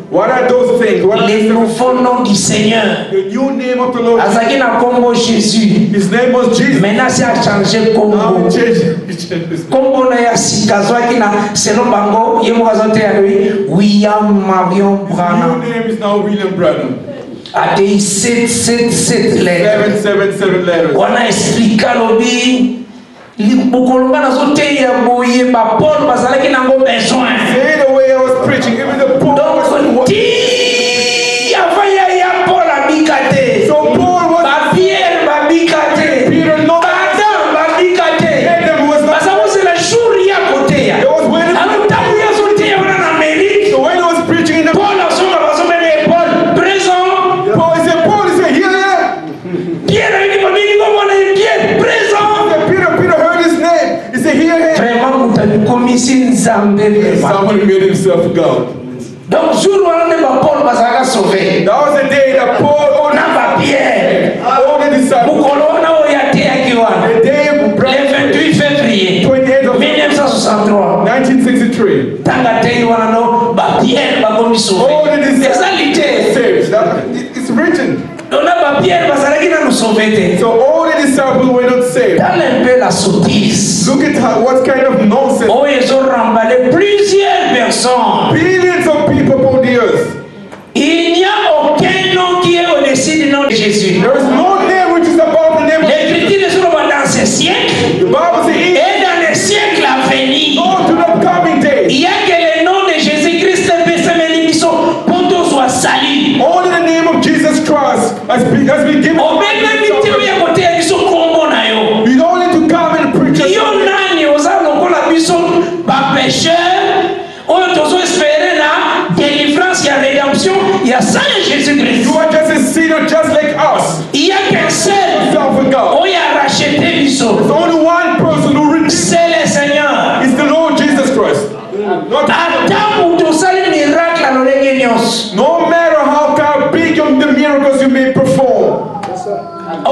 What are those things? What are le nouveau nom du Seigneur. The new name of the Lord. Azaki na kombo Jésus. His name was Jesus. Maintenant c'est a changé kombo. Kombo na ya sikazwaki na selon bango yemo kazote ya lui William Marion Branham. His new name is now William Branham. Atei 777 letters. 777 letters. Wana explica lobi bukolonga na zote ya boye ba Paul bazalaki nango besoin. Say the way I was preaching, even the Paul was so Paul was Pierre babikate. Peter no Adam babikate. Adam was not. Parce que c'est la jour ya côté ya. It was when alors tabu ya zote ya wana na Amérique. so when I was preaching in the Paul asoma basomene Paul présent. Paul said here. Pierre ni babini comme on est Pierre présent. Peter heard his name. He said here. Vraiment mutani komisi nzambe. Someone made himself God. Donc jour wana ne ba Paul basaka sauvé. That was the day that Paul na ba Pierre. All the disciples. Mukolona oyate akiwana. The day Le 28 février 28th of 1963. 1963. Tanga tei wana no ba Pierre ba komi sauvé. All the disciples saved. It's written. Dona ba Pierre basaraki na nous sauver. So all the disciples were not saved. Dans un peu la sottise. Look at what kind of nonsense. Oh, ils ont remballé plusieurs personnes. Billions of people upon the earth. Il n'y a aucun nom qui est au-dessus du nom de Jésus. There is no name which is above the name of Jesus. L'Écriture est dans ce siècle. The Bible says Et dans les siècles à venir. go to the coming day. Il y a que le nom de Jésus-Christ pour tous soit salut. Only the name of Jesus Christ has been given. Au même côté ya biso kombo na yo. You don't need to come and preach. Yo nani oza lokola biso ba pécheur. Oyo tozo espérer na délivrance ya rédemption ya Saint Jésus-Christ. You are just a sinner just like us. Il y a qu'un seul. Self with God. Oyo a racheté biso. There's only one person who redeems. C'est le Seigneur. It's the Lord Jesus Christ. Not no matter how big the miracles you may perform, you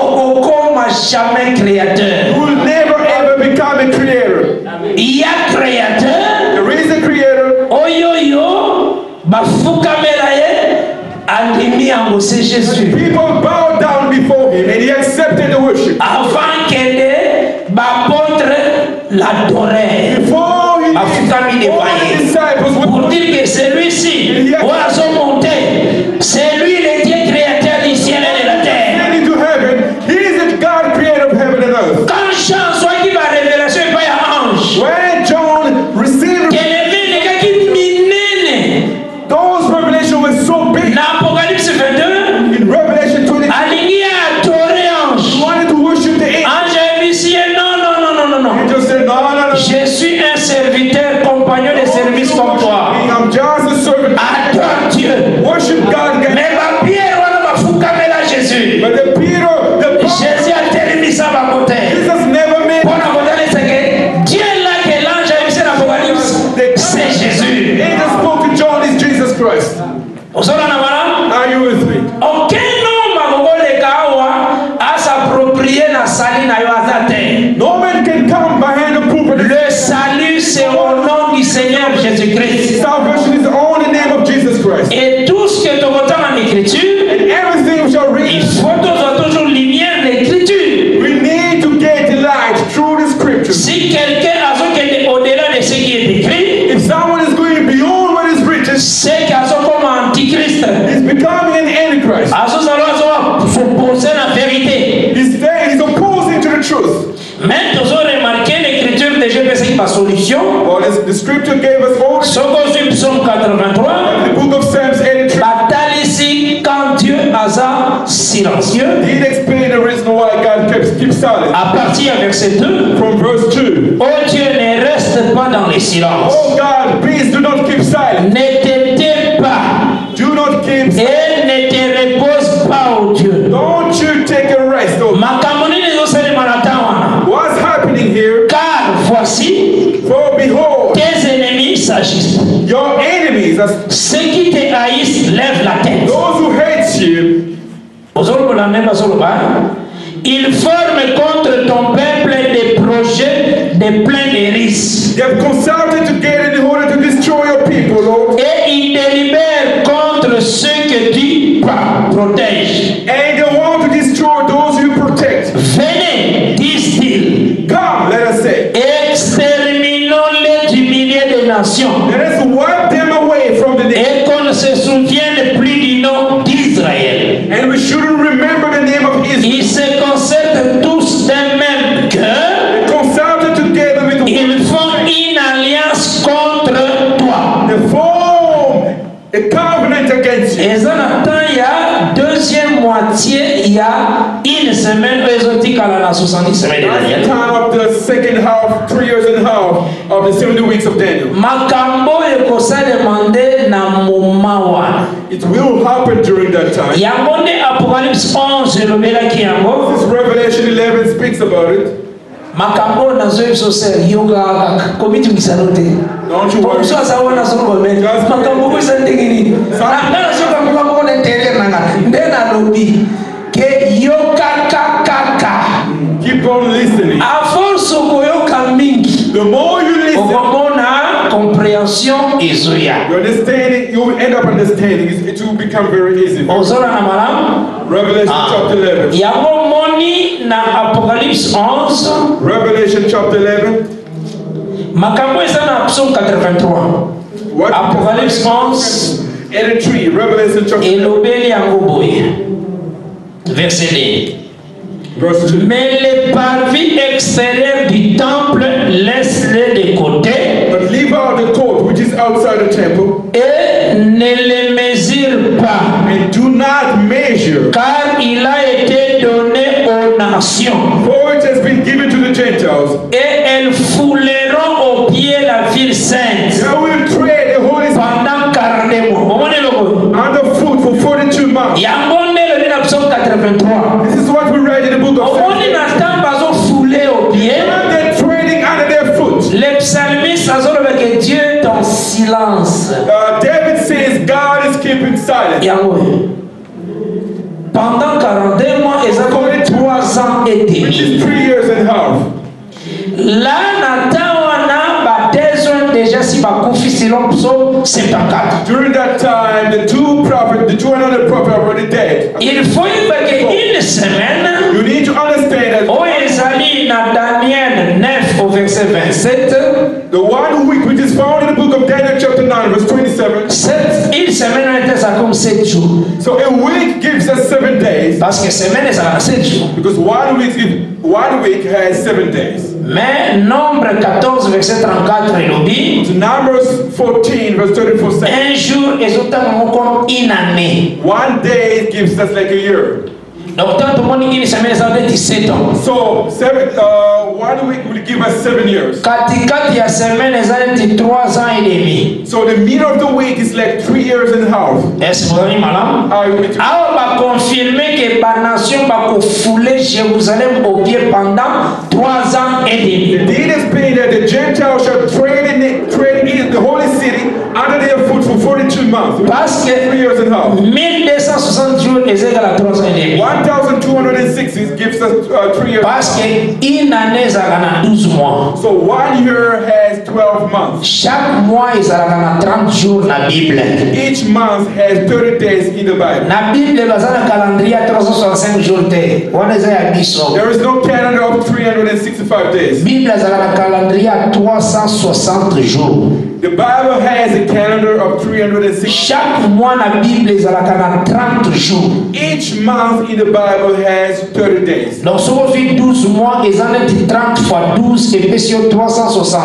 will never ever become a creator. There is a creator. People bow down before him and he accepted the worship. Before he all the disciples pour dire que celui-ci doit se monter. C'est lui le Dieu créateur du ciel et de la terre. into heaven. He is the God creator of heaven and earth. Quand Jean soit qui va révélation et pas un ange. When John received Que le gars qui miné instructions. The scripture gave us orders. Sokosu Psaume 83. The book of Psalms 83. Bataille ici quand Dieu a silencieux. He explained the reason why God keeps silent. À partir du verset 2. From verse 2. Oh Dieu, ne reste pas dans les silences. Oh God, please do not keep silent. Ne te tais pas. Do not keep silent. Et ne te repose pas, oh Dieu. Don't you take a rest, oh God. What's happening here? Car voici, for behold, tes ennemis s'agissent. Your enemies, ceux qui te haïssent, lèvent la tête. Those who hate you, ils forment contre ton peuple des projets, des plans de risques. They have consulted together in order to destroy your people, Lord. Et ils délibèrent contre ceux que tu protèges. And they want to destroy those you protect. Venez, disent-ils. Come, let us say. Exterminons-les du milieu des nations. Let us wipe them away from the nation. Et qu'on ne se souvienne plus du nom d'Israël. And we shouldn't remember the name of Israel. Ils se concertent tous d'un même cœur. They consulted together with Ils font une alliance contre toi. They form a covenant against you. Et ça, il y a deuxième moitié, il y a une semaine, exotique à la 70 semaines de Daniel. Time of the second half, 3 years and a half of the 70 weeks of Daniel. Makambo ekosa demande na momawa. It will happen during that time. Yangonde Apocalypse 11 elobela ki yango. This Revelation 11 speaks about it. Makambo na zoe sose yoga komiti misanote. Don't you worry. So asa wana so bobe. Makambo ko sandingini. Na so ka ko ko ntere nanga. Ndena lobi ke yoka kaka. Keep on listening. A force ko yoka mingi. The more you listen, okomona compréhension ezoya. You understanding, you will end up understanding. It will become very easy. Ozora na malamu. Revelation chapter 11. Yango moni na Apocalypse 11. Revelation chapter 11. Makambo eza na Psaume 83. What? Apocalypse 11. 83. Revelation chapter 11. Elobeli yango boye. Verset 2. Verse 2. Mais les parvis extérieurs du temple, laisse-les de côté. But leave out the court which is outside the temple. Et ne les mesure pas. And do not measure. Car il a été donné aux nations. For it has been given to the Gentiles. Et elles fouleront aux pieds la ville sainte. They will tread the holy pendant 40 mois. underfoot for 42 months. This is what we read in the book of Psalms. When they're treading under their foot. Le psalmiste que Dieu est en silence. David says God is keeping silence. Pendant 42 mois, ils ont 3 ans et demi. Which is 3 years and a half. Là, déjà si bakufi selon Psaume 74. During that time, the two another prophets are already dead. Il faut une semaine. You need to understand that. Oh, Ezali na Daniel 9 au verset 27. The 1 week which is found in the book of Daniel chapter 9 verse 27. Une semaine était ça comme 7 jours. So a week gives us 7 days. Parce que semaine ça a 7 jours. Because 1 week has 7 days. Mais Nombre 14 verset 34 elobi. So Numbers 14 verse 34 says. Un jour est comme une année. 1 day gives us like a year. Donc tant monde une semaine ça fait 17 ans. So 1 week will give us 7 years. Katikati ya semaine ça fait 3 ans et demi. So the middle of the week is like 3 years and a half. Est-ce que vous avez malin? Ah, on va confirmer que la nation va fouler Jérusalem au pied pendant 3 ans et demi. The deed is paid that the Gentiles shall trade in the holy city under their foot for 42 months. Parce que 3 years and a half. 1260 jours est égal à 3 ans et demi. 1260 gives us 3 years. Parce que une année ça a 12 mois. So 1 year has 12 months. Chaque mois il a 30 jours dans la Bible. Each month has 30 days in the Bible. La Bible basée sur calendrier 365 jours. There is no calendar of 365 days. Bible basée sur calendrier 360 jours. The Bible has a calendar of 360. Chaque mois la Bible est à 30 jours. Each month in the Bible has 30 days. Donc si on fait 12 mois, ils en ont 30 fois 12 et puis sur 360.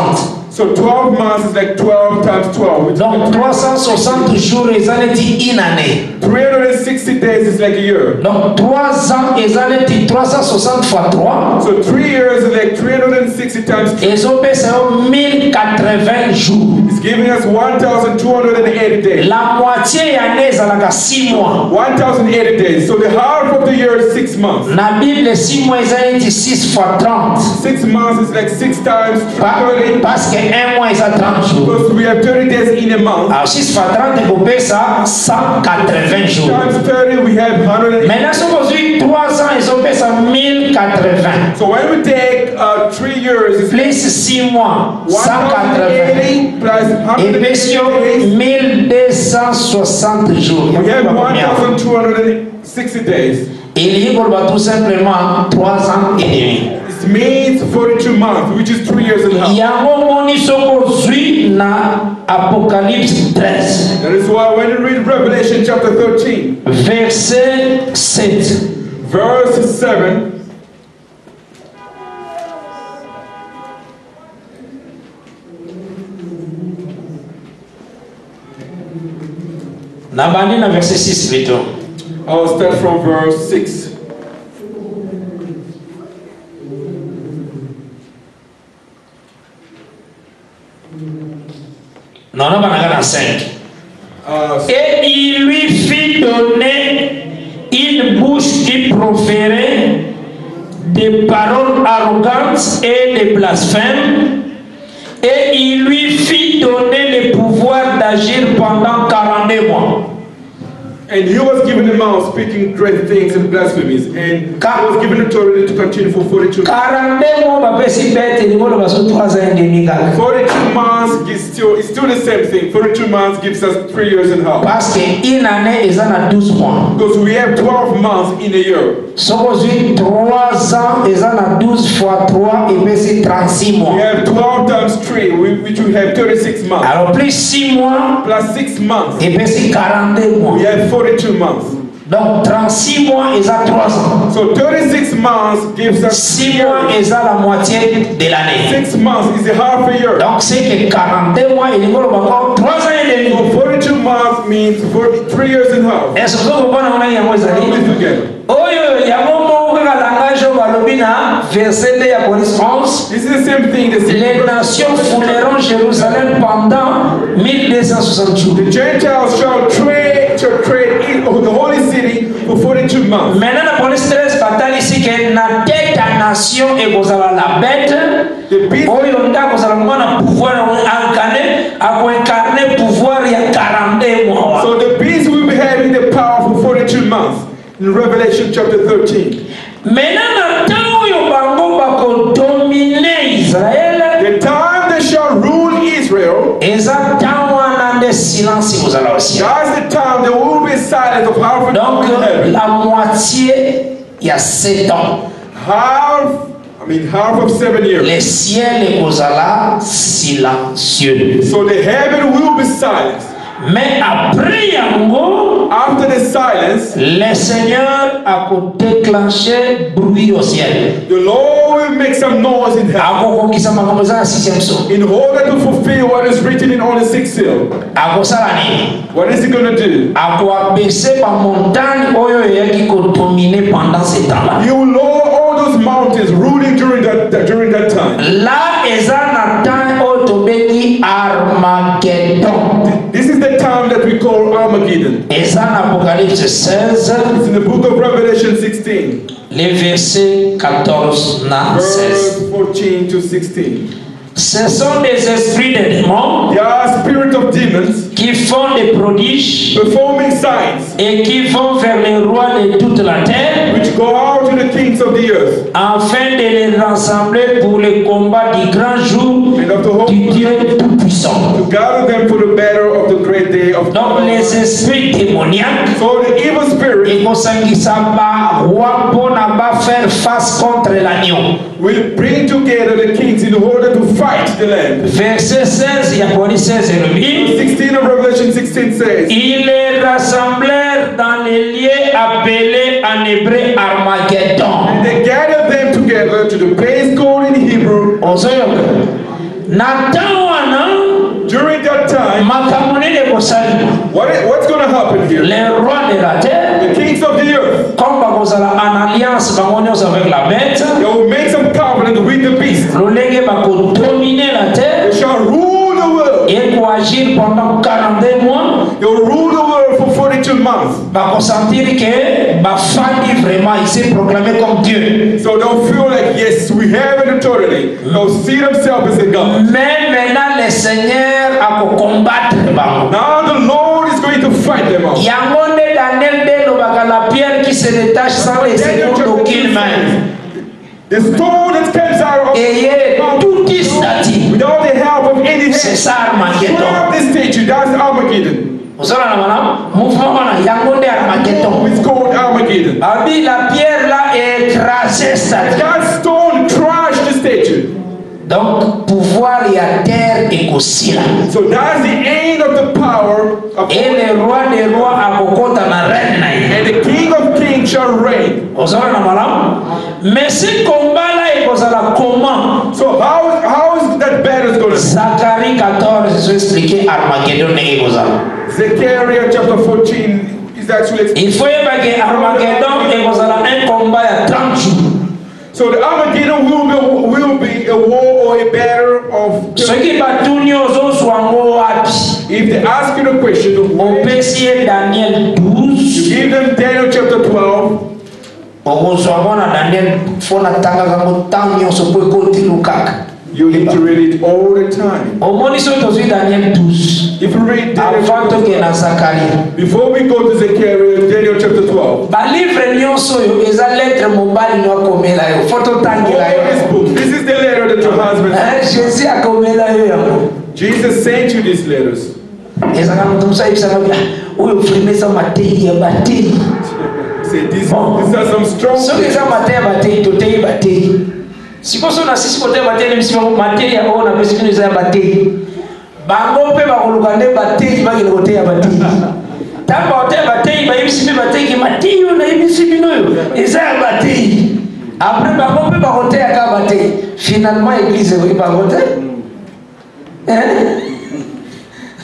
So 12 months is like 12 times 12. Donc 360 jours ils allaient dire une année. 360 days is like a year. Donc 3 ans ils allaient dire 360 fois 3. So 3 years is like 360 times 3. Ils ont passé 1080 jours. It's giving us 1280 days. La moitié année ça a 6 mois. 1080 days. So the half of the year is 6 months. La Bible 6 mois ils allaient dire 6 fois 30. 6 months is like 6 times 30. Parce que un mois ils a 30 jours. Because we have 30 days in a month. Alors 6 fois 30 vous payez ça 180 jours. Times 30 we have 180. Maintenant si aujourd'hui 3 ans ils ont payé ça 1080. So when we take 3 years it's Plus 6 mois 180. 180 plus Et 180 puis sur days. 1260 jours. We have 1260 days. Il y a tout simplement 3 ans et demi. It means 42 months, which is 3 years and a Il y half. a un moment qui na Apocalypse 13, That is why when you read Revelation chapter 13, verset 7. verse 7, Nabandi na verset 6 plutôt. I'll start from verse 6. Non, non, dans 5. Et il lui fit donner une bouche qui proférait des paroles arrogantes et des blasphèmes. Et il lui fit donner le pouvoir d'agir pendant 42 mois. And he was given the mouth speaking great things and blasphemies, and he was given authority to continue for 42 months. 42 months is still the same thing. 42 months gives us 3 years and a half. Parce qu'une année est à 12 mois. Because we have 12 months in a year. So 3 ans est à 12 fois 3 et puis c'est 36 mois. We have 12 times 3, which we have 36 months. Alors plus 6 mois Plus 6 months, et puis c'est 42 mois. we have 42 months. Donc 36 mois est à 3 ans. So 36 months gives us 6 mois est à la moitié de l'année. 6 months is a half a year. Donc c'est que 42 mois il est encore 3 ans et demi. So 42 months means 3 years and a half. Est-ce que vous comprenez yango ezali? Together. Oyo yango moko kaka langage oyo balobi na verset 2 ya Police 11. This is the same thing. Les nations fouleront Jérusalem pendant 1260 jours. The Gentiles shall trade in the holy city for 42 months. Maintenant na Police 13 batali ici que na tête ya nation ekozala la bête. Oyo nda kozala mwana pouvoir incarner pouvoir ya 42 mois. So the beast will be having the power for 42 months. In Revelation chapter 13. Maintenant na tango yo bango bako dominer Israël. The time they shall rule Israel. Eza tango na de silence kozala aussi. That's the time there will be silence of half of Donc heaven. la moitié il y a 7 ans. Half of 7 years. Le ciel kozala silencieux. So the heaven will be silent. Mais après yango, after the silence, le Seigneur a déclenché bruit au ciel. The Lord will make some noise in heaven. In order to fulfill what is written in on the 6th seal. What is he going to do? He will lower all those mountains ruling during that time. Là, Armageddon. This is the time that we call Armageddon. It's in the book of Revelation 16. Les versets 14 à 16. Verse 14 to 16. Ce sont des esprits de démons. They are spirits of demons qui font des prodiges performing signs et qui vont vers les rois de toute la terre which go out to the kings of the earth afin de les rassembler pour le combat du grand jour du Dieu tout-puissant. To gather them for the battle of the great day of Donc les esprits démoniaques so the evil spirits faire face contre l'agneau. Will bring together the kings in order to fight the land. Verset 16, il y a Paul 16 et le 16 of Revelation 16 says, ils les rassemblèrent dans les lieux appelés en hébreu Armageddon. And they gathered them together to the place called in Hebrew. Nathan during that time, what's going to happen here? Les rois de la terre, The kings of the earth, comme en alliance avec la bête, they will make some covenant with the beast. dominer la terre They shall rule the world. et pour agir pendant 42 mois. They will rule the world for 42 months. Sentir que Bafani vraiment il s'est proclamé comme Dieu. So they'll feel like, yes, we have an authority. They'll see themselves as a God. Mais maintenant le Seigneur a combattre. Now the Lord is going to fight them out. Yangonde Daniel de la pierre qui se détache sans les secondes d'aucune main. The stone that comes out of tout statue. without the help of any hand. C'est ça Armageddon. Grab this statue, that's Armageddon. It's called Armageddon. La pierre là est écrasée statue. That stone crushed the statue. Donc pouvoir y a terre et aussi là. So that's the end of the power of et le roi des rois a kokota na reine. And the king of kings shall reign. Ozala na malamu. Mais ce combat là est kozala comment? So how is that battle going to? Zacharie 14 je expliquer Armageddon n'est kozala. Zechariah chapter 14 is actually. Il faut que Armageddon est kozala un combat à 30 jours. So the Armageddon will be a war or a battle of. If they ask you the question, you give them Daniel chapter 12. You need to read it all the time. If you read Daniel before we go to Zechariah, Daniel chapter 12. This is the letter that your husband sent. Jesus sent you these letters. Say these are some strong sikoso na sisi kote bateli msimo materi ya ona pesikini za bateli bango pe bakuluka nde bateli bagile kote ya bateli tamba kote ya bateli ba yibisi bateli materi na yibisi binoyo eza ya bateli après bango pe bakote ya ka bateli finalement église ko bakote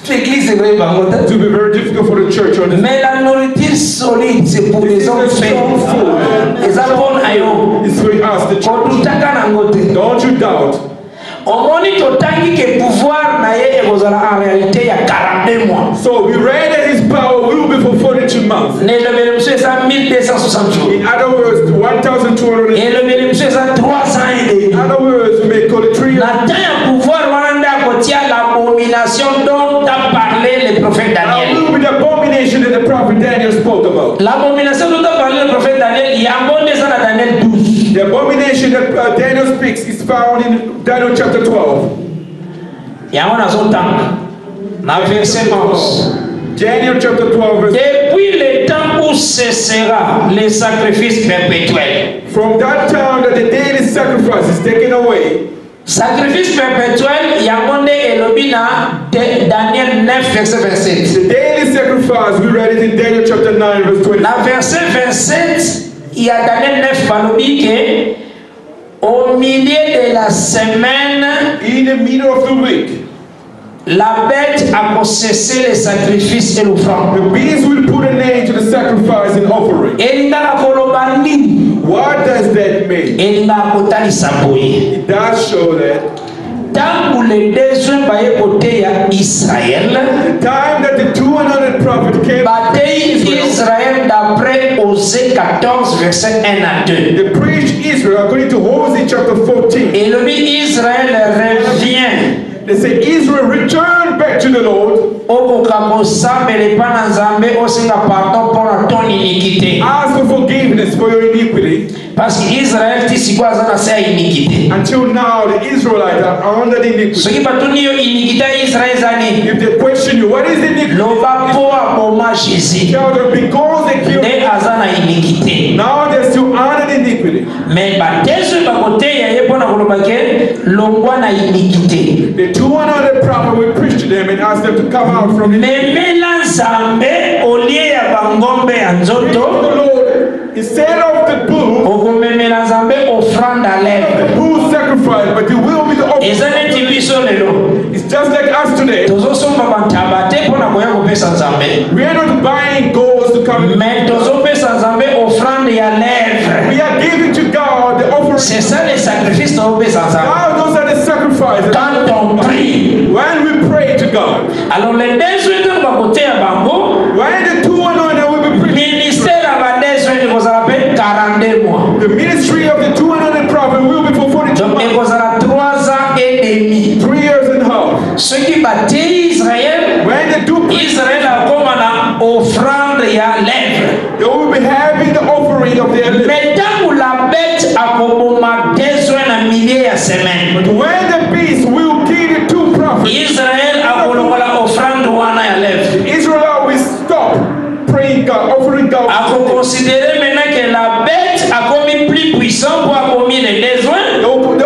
l'église ko bakote. To be very difficult for the church on this. Mais la nourriture solide c'est pour les hommes faibles. Les apôtres ayo. It's for us the church. Don't you doubt. So we read that his power will be for 42 months. In other words, 1,200. In other words, we may call it 3 years. L'abomination dont a parlé le prophète Daniel. Will be the abomination that the prophet Daniel spoke about. L'abomination dont a parlé le prophète Daniel, il y a un bon dessin dans Daniel 12. The abomination that Daniel speaks is found in Daniel chapter 12. Il y a un autre temps. Dans verset 11. Daniel chapter 12 verse. Depuis le temps où cessera les sacrifices perpétuels. From that time that the daily sacrifice is taken away. Sacrifice perpétuel, Yamonde et Lobina, Daniel 9, verset 27. The daily sacrifice, we read it in Daniel chapter 9, verse 20. Dans verset 27, il y a Daniel 9, Balobi, que au milieu de la semaine, in the middle of the week, la bête a cessé les sacrifices et l'offrande. The beast will put an end to the sacrifice and offering. What does that mean? It does show that the time that the 200 prophets came they preached Israel according to Hosea chapter 14. They say Israel returned back to the Lord. Ask for forgiveness for your iniquity. Until now, the Israelites are under the iniquity. If they question you, what is iniquity? Tell them because they killed him. Now they're still under the iniquity. The 200 prophets will preach to them and ask them to come out from the Lord. Instead of the bull sacrifice, but it will be the offering. It's just like us today. We are not buying gold to come. Mais tozopesa Nzambe offrande ya lèvres. We are giving to God the offering. C'est ça les sacrifices tozopesa Nzambe. Those are the sacrifices. Quand on prie. When we pray to God. Alors les 18 ans va côté à bango. When the 2 anointed will be preaching. Ministère à 18 vous appelle 42 mois. The ministry of the 2 anointed prophet will be for 42 months. Donc vous avez 3 ans et demi. 3 years and a half. Ce qui battait Israël. When they do Israël a comme une offrande ya lèvres. They will be having the offering of their lips. Mais tant que la bête a comme un millier à semaine. But when the beast will kill the 2 prophets. Israël a comme offrande wana ya lèvres. Israel will stop praying God, offering God. A considérer maintenant que la bête a commis plus puissant pour accomplir les besoins. They will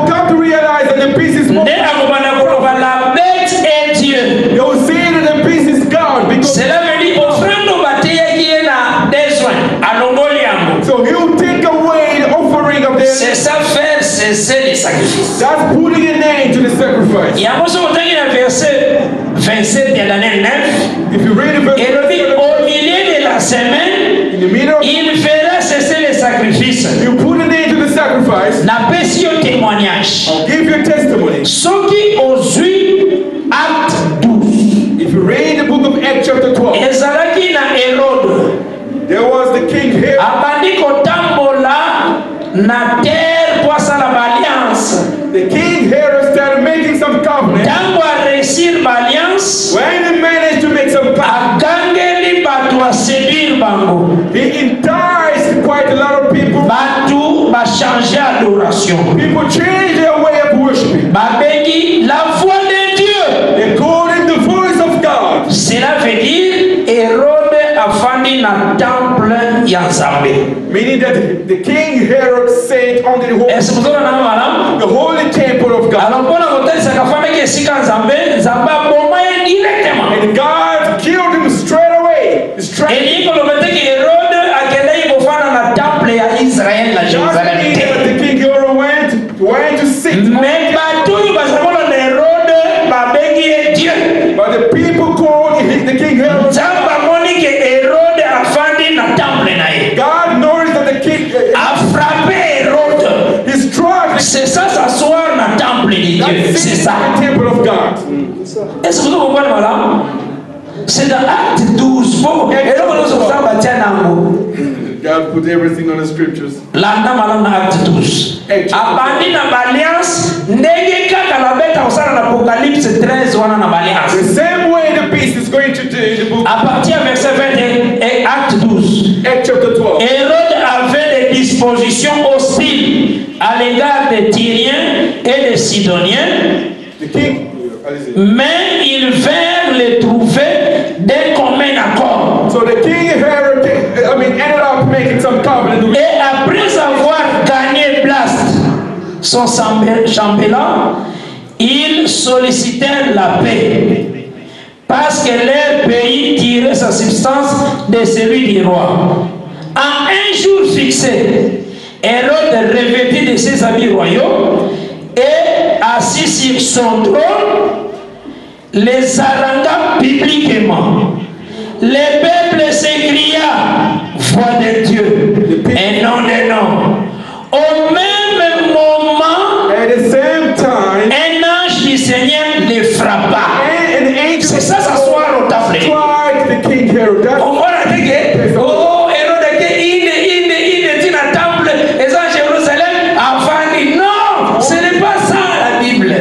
come to realize that the beast is more. La bête est Dieu. They will say that the beast is God because. Cela veut dire offrande bataille qui est là besoin à l'ongoliam. So he will take away the offering of their. C'est ça faire cesser les sacrifices. That's putting an end to the sacrifice. Il y a un verset 27 de l'année 9. If you read the verse. Et le dit au milieu de la semaine, il fera cesser les sacrifices. You put an end to the sacrifice. Na pesi au témoignage. I'll give you a testimony. Ce qui aux acte 12. If you read the book of Acts chapter 12. Ezalaki na Hérode. There was the king here. Abandi kotambola na terre pour sa alliance. The king Herod started making some covenant. Tango a réussir l'alliance. When he managed to make some covenant. Akangeli batu a séduire bango. He enticed quite a lot of people. Batu ba changer adoration. People changed their way of worshiping. Babegi la voix de Dieu. They called it the voice of God. Cela veut dire Hérode a fandi na temple ya Nzambe. Meaning that the king Herod said on the holy temple of God. And God killed him straight away. The king Herod went to sit. But the people called the king Herod. God knows that the king a frappé Hérode. He struck. C'est ça s'asseoir dans le temple de Dieu. C'est ça. The temple of God. Est-ce que vous comprenez voilà? C'est dans Acte 12. God put everything on the scriptures. Landa malam na Acte 12. Abandi na alliance ndenge kaka la beta usana na Apocalypse 13 wana na alliance. The same way the beast is going to do in the book. À partir verset 20 et Acte 12. Acte chapter 12. Hérode avait des dispositions hostiles à l'égard des Tyriens et des Sidoniens. The king. Mais ils vinrent les trouver d'un commun accord. So the king ended up making some covenant. Et après avoir gagné Blast, son chambellan, ils sollicitèrent la paix. Parce que leur pays tirait sa substance de celui du roi. En un jour fixé, Hérode revêtit de ses habits royaux et assis sur son trône, les harangua publiquement. Le peuple s'écria, voix de Dieu, et non de nom. Au même moment, at the same time, un ange du Seigneur les frappa. C'est ça, s'asseoir au table. The king Herod. On voit la tête. Oh, Hérode, il dit la table, et ça, Jérusalem, avant dit non, ce n'est pas ça la Bible.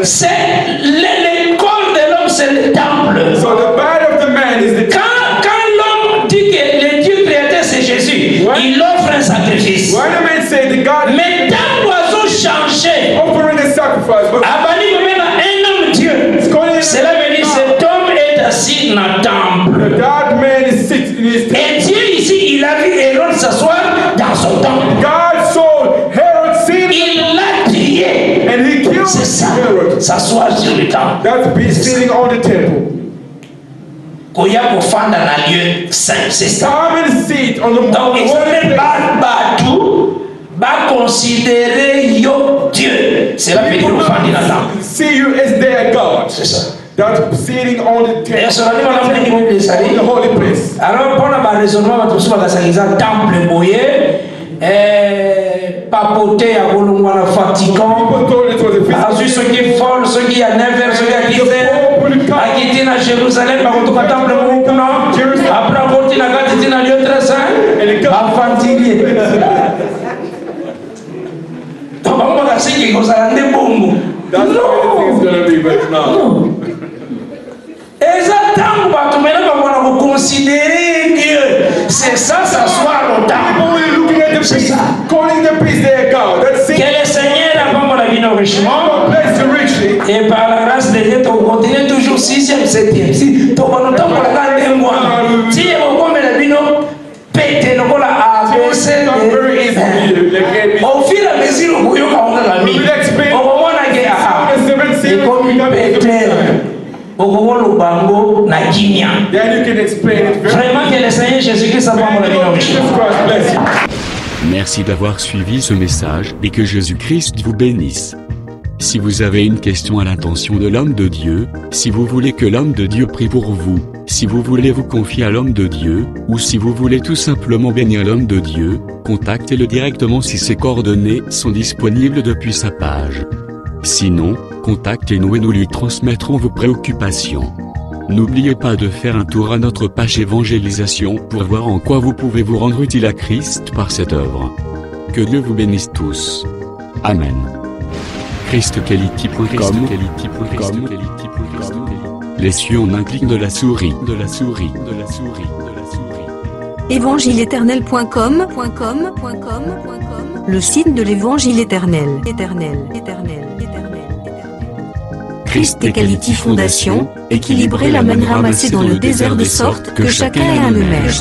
C'est le corps de l'homme, c'est le temple. So the body of the man is the temple. Quand l'homme dit que le Dieu créateur c'est Jésus, il offre un sacrifice. When a man say the God, mais tant l'oiseau changeait, offering a sacrifice, but Abani même un homme Dieu. Cela veut dire cet homme est assis dans le temple. That man is sitting in his temple. Et Dieu ici, il a vu Hérode s'asseoir dans son temple. God saw Herod sitting. Il l'a tué. And he killed c'est ça, Herod. S'asseoir sur le temple. That's be sitting on the temple. Koya kofanda na lieu saint, c'est ça. Come and sit on the donc il faut pas tout, pas considérer yo Dieu. C'est la vérité au fond de la temple. See you as their God. C'est ça. That sitting on the Et sur la the holy place. alors, pour le raisonnement, on va trouver le temple moyen, papoter à Bolongwana Vatican. Ensuite, ceux qui font, ceux qui à 9h, ceux qui à 10h, à quitter à Jérusalem, par contre, temple moyen, après, on continue à quitter à lieu très saint, à Fantillier. Donc, on va dire que vous allez aller bon. That's the way the thing is going to be, but no. Exactement, vous considérez que c'est ça, s'asseoir au temple. C'est ça. Calling the priest their God. That's Que le Seigneur a pas la vie enrichissement. Et par la grâce de Dieu, on continue toujours 6e, 7e. Si tu as le temps pour la garder, moi. Si on comme la vie, pété, on la ABC. Au fil et à mesure, on va la vie. On va la guerre. Et comme pété. Then you can explain it very Vraiment que le Seigneur Jésus-Christ a pas la vie enrichissement. Merci d'avoir suivi ce message et que Jésus-Christ vous bénisse. Si vous avez une question à l'intention de l'homme de Dieu, si vous voulez que l'homme de Dieu prie pour vous, si vous voulez vous confier à l'homme de Dieu, ou si vous voulez tout simplement bénir l'homme de Dieu, contactez-le directement si ses coordonnées sont disponibles depuis sa page. Sinon, contactez-nous et nous lui transmettrons vos préoccupations. N'oubliez pas de faire un tour à notre page évangélisation pour voir en quoi vous pouvez vous rendre utile à Christ par cette œuvre. Que Dieu vous bénisse tous. Amen. ChristQuality.com. Les cieux en un clic de la souris. Évangile-éternel.com, le site de l'évangile éternel. Christ Equality Fondation, équilibrer la manne ramassée dans le désert de sorte que chacun ait un email.